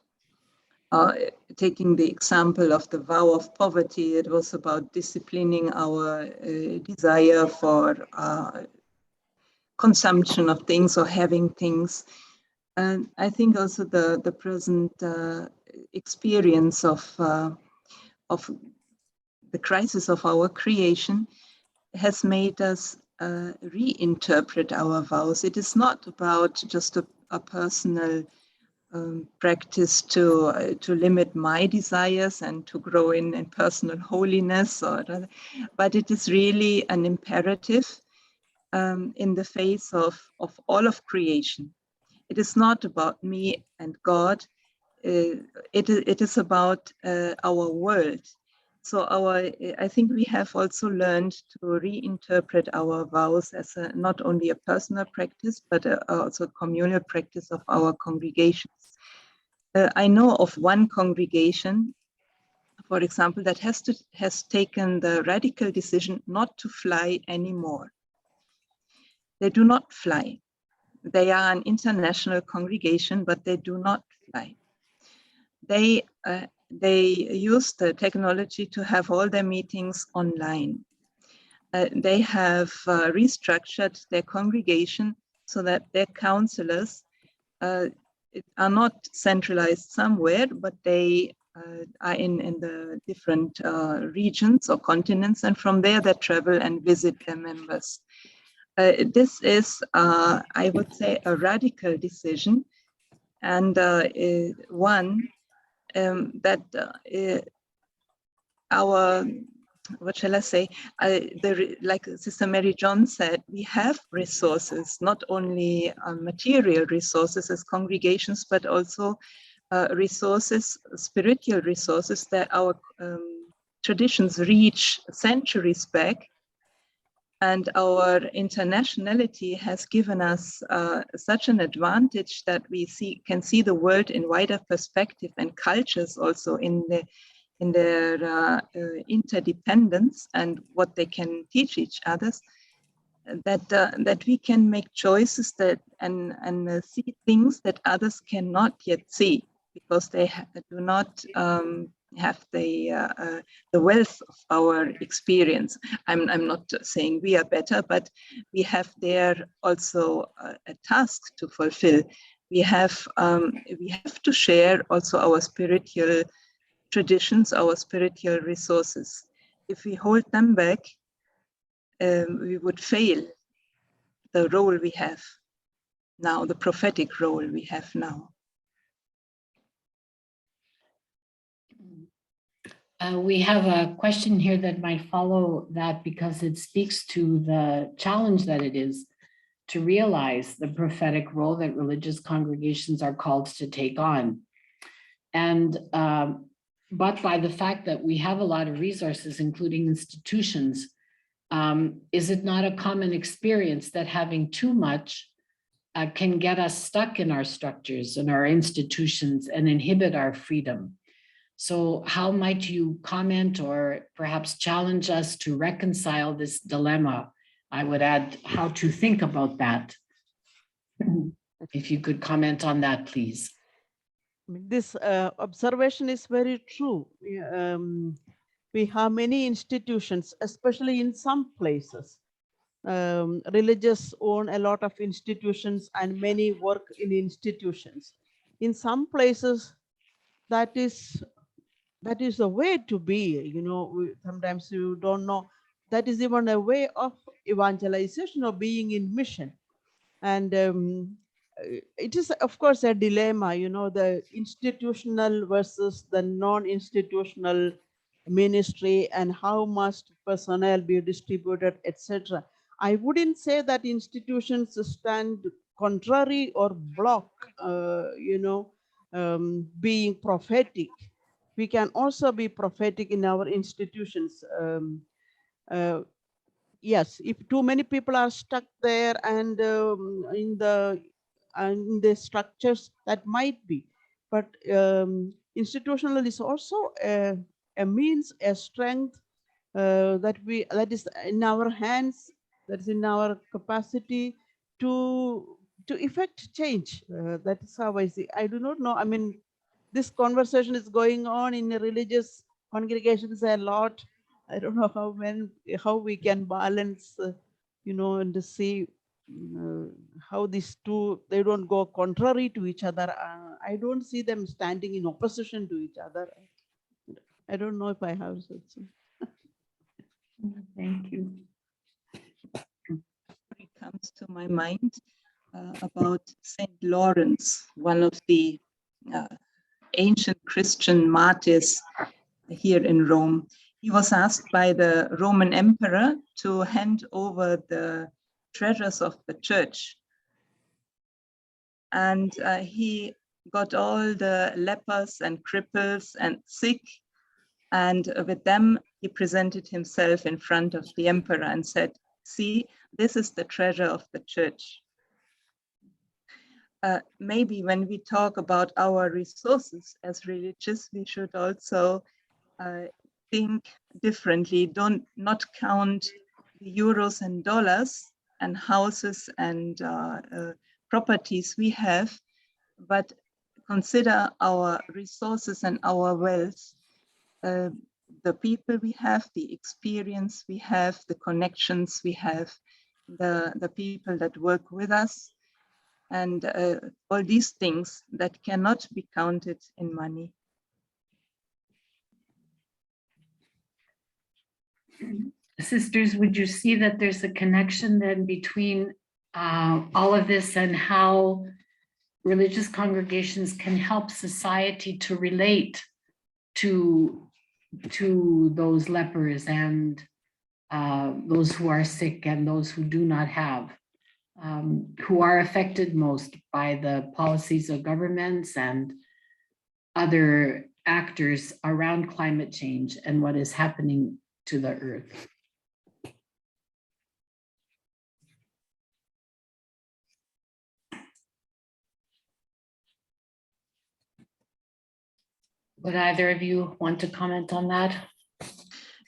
Taking the example of the vow of poverty, it was about disciplining our desire for consumption of things or having things. And I think also the present experience of the crisis of our creation has made us reinterpret our vows. It is not about just a personal practice to limit my desires and to grow in personal holiness, but it is really an imperative in the face of all of creation. It is not about me and God. It is about our world. So I think we have also learned to reinterpret our vows as not only a personal practice, but also a communal practice of our congregations. I know of one congregation, for example, that has taken the radical decision not to fly anymore. They do not fly. They are an international congregation, but they do not fly. They use the technology to have all their meetings online. They have restructured their congregation so that their counselors are not centralized somewhere, but they are in the different regions or continents, and from there they travel and visit their members. This is, I would say, a radical decision, and one that our, what shall I say, like Sister Mary John said, we have resources, not only material resources as congregations, but also resources, spiritual resources that our traditions reach centuries back. And our internationality has given us such an advantage that we can see the world in wider perspective, and cultures also in their interdependence and what they can teach each other, that we can make choices and see things that others cannot yet see, because they do not have the wealth of our experience. I'm not saying we are better, but we have there also a task to fulfill. We have to share also our spiritual traditions, our spiritual resources. If we hold them back, we would fail the role we have now, the prophetic role we have now. We have a question here that might follow that, because it speaks to the challenge that it is to realize the prophetic role that religious congregations are called to take on. And but by the fact that we have a lot of resources, including institutions, is it not a common experience that having too much can get us stuck in our structures and our institutions and inhibit our freedom? So how might you comment or perhaps challenge us to reconcile this dilemma? I would add how to think about that. If you could comment on that, please. This observation is very true. We have many institutions, especially in some places. religious own a lot of institutions and many work in institutions. In some places, that is a way to be, sometimes you don't know, that is even a way of evangelization or being in mission. And it is, of course, a dilemma, the institutional versus the non-institutional ministry and how must personnel be distributed, etc. I wouldn't say that institutions stand contrary or block, being prophetic. We can also be prophetic in our institutions. Yes, if too many people are stuck there and in the structures, that might be. But institutional is also a means, a strength that is in our hands, that is in our capacity to effect change. That is how I see. I do not know. I mean, this conversation is going on in religious congregations a lot. I don't know how we can balance, and see how these two, they don't go contrary to each other. I don't see them standing in opposition to each other. I don't know if I have said so. Thank you. It comes to my mind about Saint Lawrence, one of the ancient Christian martyrs here in Rome. He was asked by the Roman emperor to hand over the treasures of the church. And he got all the lepers and cripples and sick. And with them, he presented himself in front of the emperor and said, "See, this is the treasure of the church." Maybe when we talk about our resources as religious, we should also think differently. Not count the euros and dollars and houses and properties we have, but consider our resources and our wealth, the people we have, the experience we have, the connections we have, the people that work with us, and all these things that cannot be counted in money. Sisters, would you see that there's a connection then between all of this and how religious congregations can help society to relate to those lepers and those who are sick and those who do not have, who are affected most by the policies of governments and other actors around climate change and what is happening to the earth? Would either of you want to comment on that?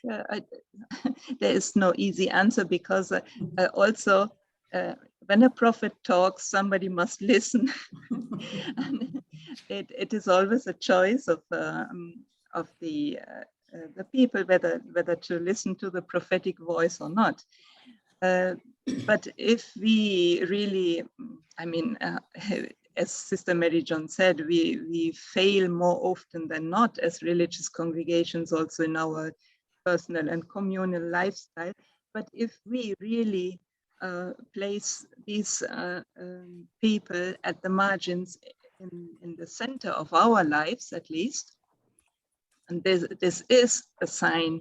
There is no easy answer, because also when a prophet talks, somebody must listen. And it is always a choice of the people whether to listen to the prophetic voice or not. But if we really, I mean, as Sister Mary John said, we fail more often than not as religious congregations, also in our personal and communal lifestyle. But if we really place these people at the margins, in the center of our lives, at least, and this is a sign,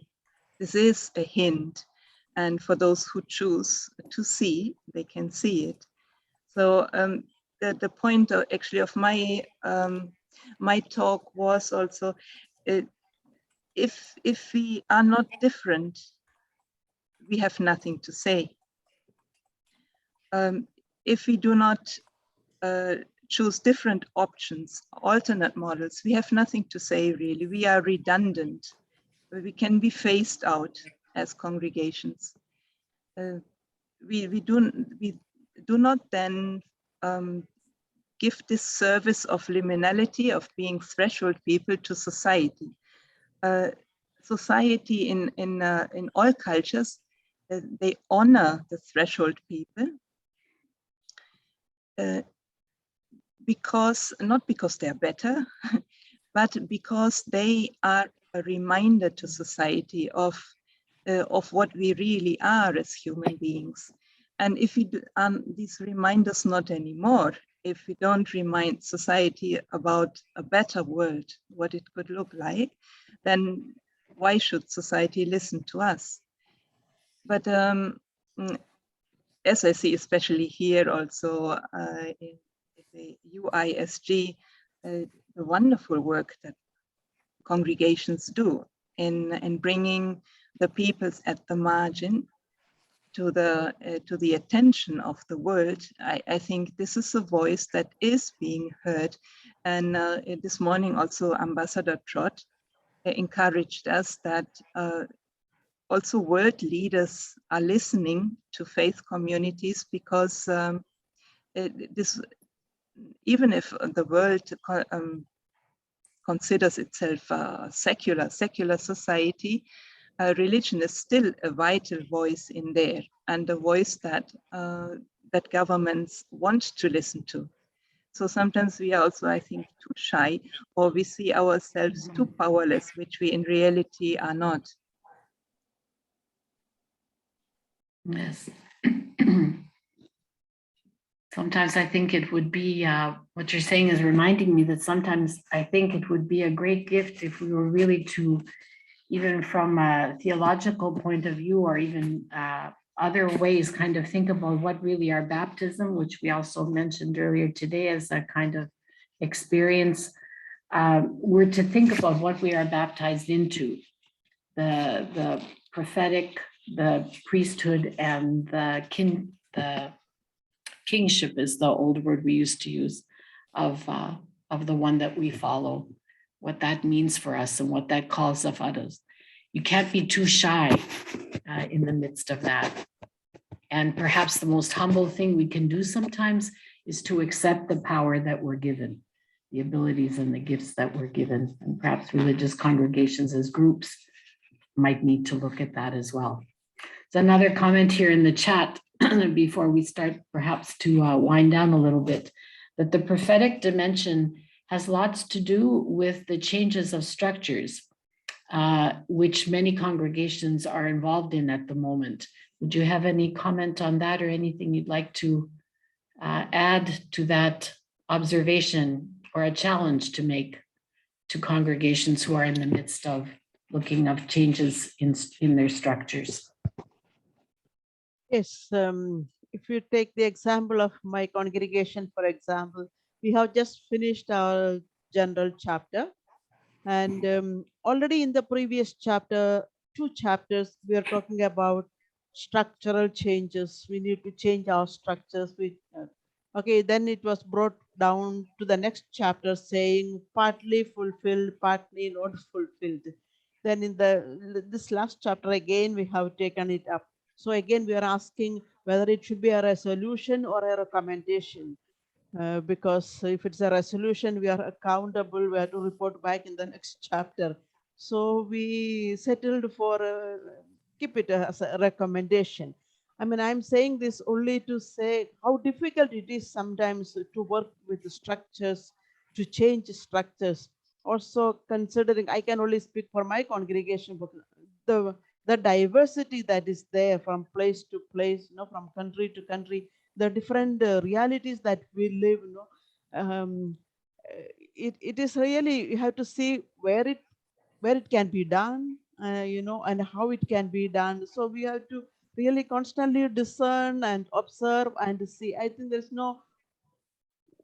this is a hint, and for those who choose to see, they can see it. So the point actually of my my talk was also, if we are not different, we have nothing to say. If we do not choose different options, alternate models, we have nothing to say, really. We are redundant. We can be phased out as congregations. We do not then give this service of liminality, of being threshold people, to society. Society in all cultures they honor the threshold people not because they're better, but because they are a reminder to society of what we really are as human beings. And if we do, these reminders not anymore, if we don't remind society about a better world, what it could look like, then why should society listen to us? But as I see, especially here also in the UISG, the wonderful work that congregations do in bringing the peoples at the margin to the attention of the world. I think this is a voice that is being heard. And this morning also Ambassador Trott encouraged us that also world leaders are listening to faith communities, because even if the world considers itself a secular society, religion is still a vital voice in there, and a voice that that governments want to listen to. So sometimes we are also, I think, too shy, or we see ourselves too powerless, which we in reality are not. Yes. Sometimes I think it would be, what you're saying is reminding me that sometimes I think it would be a great gift if we were really to, even from a theological point of view, or even other ways, kind of think about what really our baptism, which we also mentioned earlier today as a kind of experience, were to think about what we are baptized into, the prophetic, the priesthood, and the kingship is the old word we used to use, of the one that we follow, what that means for us and what that calls of others. You can't be too shy in the midst of that. And perhaps the most humble thing we can do sometimes is to accept the power that we're given, the abilities and the gifts that we're given. And perhaps religious congregations as groups might need to look at that as well. There's another comment here in the chat before we start perhaps to wind down a little bit, that the prophetic dimension has lots to do with the changes of structures, which many congregations are involved in at the moment. Would you have any comment on that, or anything you'd like to add to that observation, or a challenge to make to congregations who are in the midst of looking of changes in their structures? Yes, if you take the example of my congregation, for example, we have just finished our general chapter, and already in the previous chapter, 2 chapters, we are talking about structural changes. We need to change our structures. Okay, then it was brought down to the next chapter saying partly fulfilled, partly not fulfilled. Then in this last chapter again, we have taken it up. So again, we are asking whether it should be a resolution or a recommendation. Because if it's a resolution, we are accountable, we have to report back in the next chapter. So we settled for keep it as a recommendation. I mean, I'm saying this only to say how difficult it is sometimes to work with the structures, to change structures. Also considering, I can only speak for my congregation, but the diversity that is there from place to place, from country to country, the different realities that we live, it is really, you have to see where it can be done, and how it can be done. So we have to really constantly discern and observe and see. I think there's no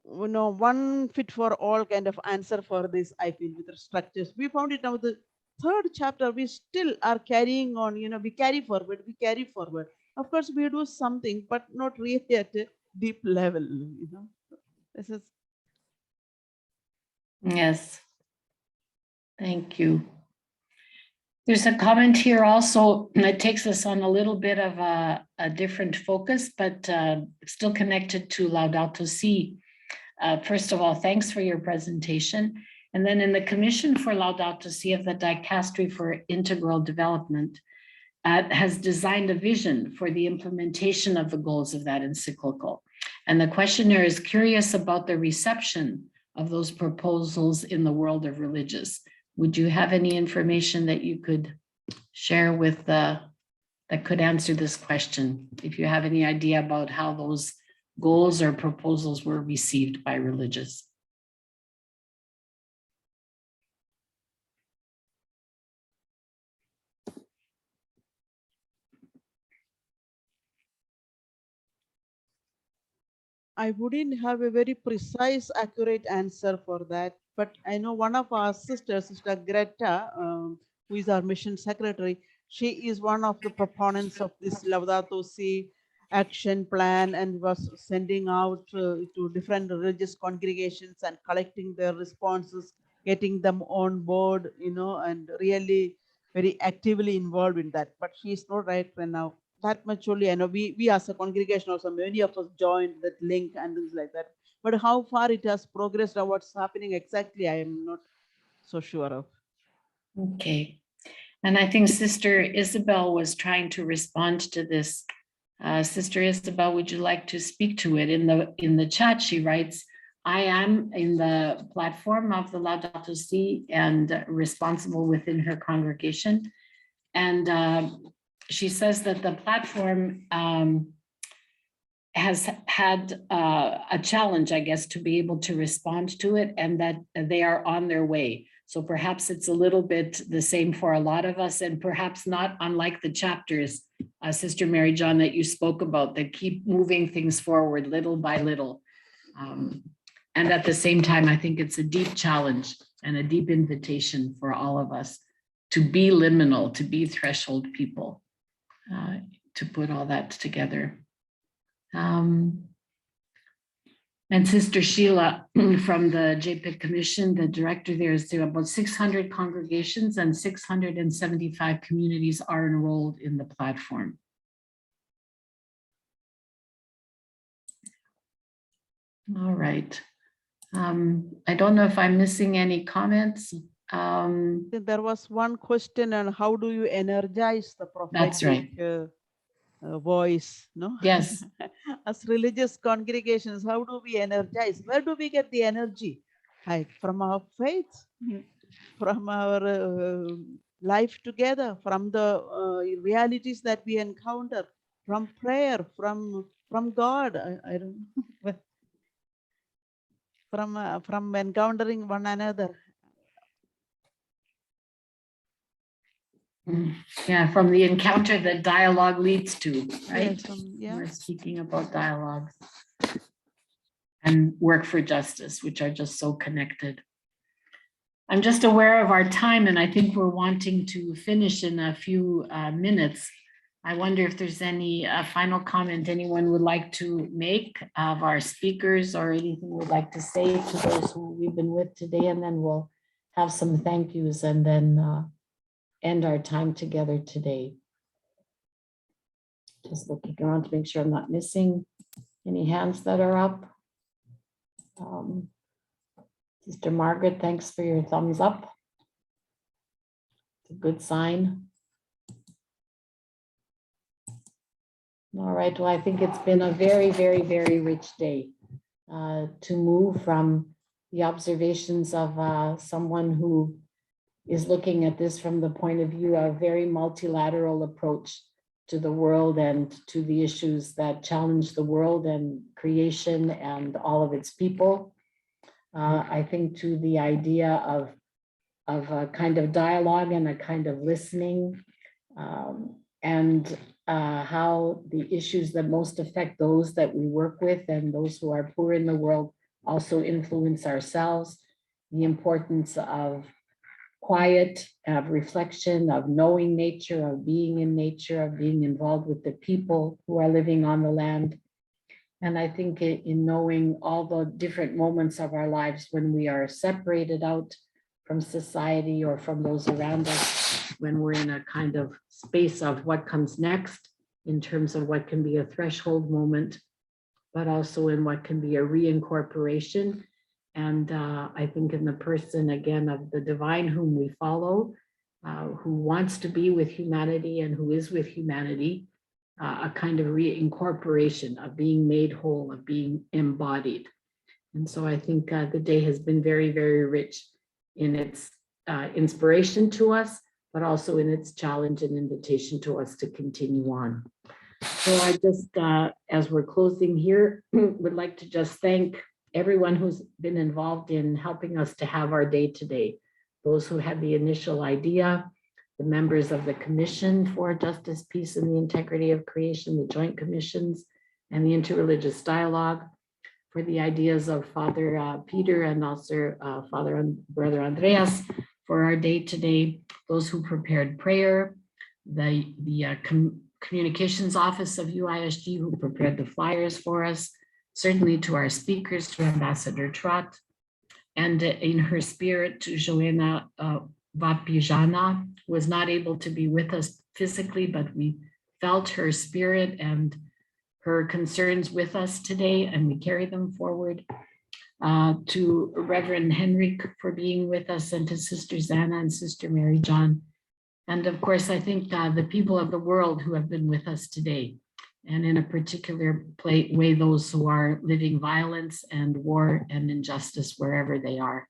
one fit for all kind of answer for this. I feel with the structures, we found it now the 3rd chapter, we still are carrying on, we carry forward. Of course, we do something, but not really at a deep level, This is. Yes. Thank you. There's a comment here also that takes us on a little bit of a different focus, but still connected to Laudato Si. First of all, thanks for your presentation. And then in the Commission for Laudato Si of the Dicastery for Integral Development, has designed a vision for the implementation of the goals of that encyclical. And the questioner is curious about the reception of those proposals in the world of religious. Would you have any information that you could share with that could answer this question? If you have any idea about how those goals or proposals were received by religious. I wouldn't have a very precise, accurate answer for that, but I know one of our sisters, Sister Greta, who is our mission secretary, she is one of the proponents of this Laudato Si action plan and was sending out to different religious congregations and collecting their responses, getting them on board, you know, and really very actively involved in that. But she is not right now. That much only I know. We as a congregation also, many of us joined that link and things like that. But how far it has progressed or what's happening exactly, I am not so sure of. Okay. And I think Sister Isabel was trying to respond to this. Sister Isabel, would you like to speak to it? In the chat, she writes, I am in the platform of the Laudato Si and responsible within her congregation. And she says that the platform has had a challenge, I guess, to be able to respond to it, and that they are on their way. So perhaps it's a little bit the same for a lot of us, and perhaps not unlike the chapters, Sister Mary John, that you spoke about, that keep moving things forward little by little. And at the same time, I think it's a deep challenge and a deep invitation for all of us to be liminal, to be threshold people, to put all that together. And Sister Sheila from the JPIC Commission, the director there, is there about 600 congregations and 675 communities are enrolled in the platform. All right. I don't know if I'm missing any comments. There was one question on how do you energize the prophetic That's right. Voice, no? Yes. As religious congregations, how do we energize? Where do we get the energy? Like from our faith, from our life together, from the realities that we encounter, from prayer, from God. I don't know. From encountering one another. Yeah, from the encounter that dialogue leads to, right? Yes, yeah. We're speaking about dialogues and work for justice, which are just so connected. I'm just aware of our time, and I think we're wanting to finish in a few minutes. I wonder if there's any final comment anyone would like to make of our speakers, or anything we'd like to say to those who we've been with today, and then we'll have some thank yous and then end our time together today. Just looking around to make sure I'm not missing any hands that are up. Sister Margaret, thanks for your thumbs up. It's a good sign. All right, well, I think it's been a very, very, very rich day to move from the observations of someone who is looking at this from the point of view of a very multilateral approach to the world and to the issues that challenge the world and creation and all of its people. I think to the idea of a kind of dialogue and a kind of listening, and how the issues that most affect those that we work with and those who are poor in the world also influence ourselves, the importance of quiet, of reflection, of knowing nature, of being in nature, of being involved with the people who are living on the land. And I think in knowing all the different moments of our lives when we are separated out from society or from those around us, when we're in a kind of space of what comes next in terms of what can be a threshold moment, but also in what can be a reincorporation. And I think in the person, again, of the divine whom we follow, who wants to be with humanity and who is with humanity, a kind of reincorporation of being made whole, of being embodied. And so I think the day has been very, very rich in its inspiration to us, but also in its challenge and invitation to us to continue on. So I just, as we're closing here, would like to just thank everyone who's been involved in helping us to have our day today. Those who had the initial idea, the members of the Commission for Justice, Peace, and the Integrity of Creation, the Joint Commissions, and the Interreligious Dialogue, for the ideas of Father Peter and also Brother Andreas for our day today, those who prepared prayer, the Communications Office of UISG who prepared the flyers for us, certainly to our speakers, to Ambassador Trott, and in her spirit to Joanna Vapijana, who was not able to be with us physically, but we felt her spirit and her concerns with us today, and we carry them forward. To Reverend Henrik for being with us, and to Sister Zana and Sister Mary John. And of course, I think the people of the world who have been with us today, and in a particular way, those who are living violence and war and injustice wherever they are.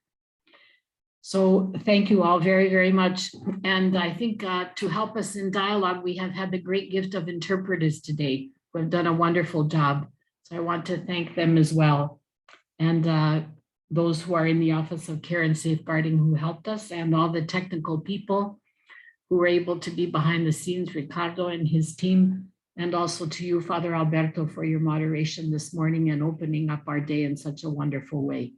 So thank you all very, very much. And I think to help us in dialogue, we have had the great gift of interpreters today who have done a wonderful job. So I want to thank them as well. And those who are in the Office of Care and Safeguarding who helped us, and all the technical people who were able to be behind the scenes, Ricardo and his team, and also to you, Father Alberto, for your moderation this morning and opening up our day in such a wonderful way.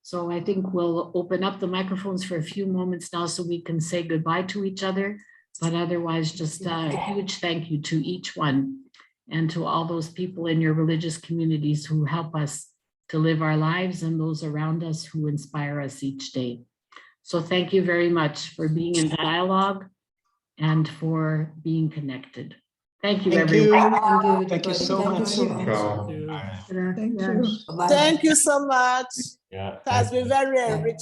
So I think we'll open up the microphones for a few moments now so we can say goodbye to each other, but otherwise just a huge thank you to each one and to all those people in your religious communities who help us to live our lives and those around us who inspire us each day. So thank you very much for being in dialogue and for being connected. Thank you, everyone. Thank you so everybody. much. Thank you So, very much. bye. Bye-bye. Thank you so much. Yeah. It has been very enriching.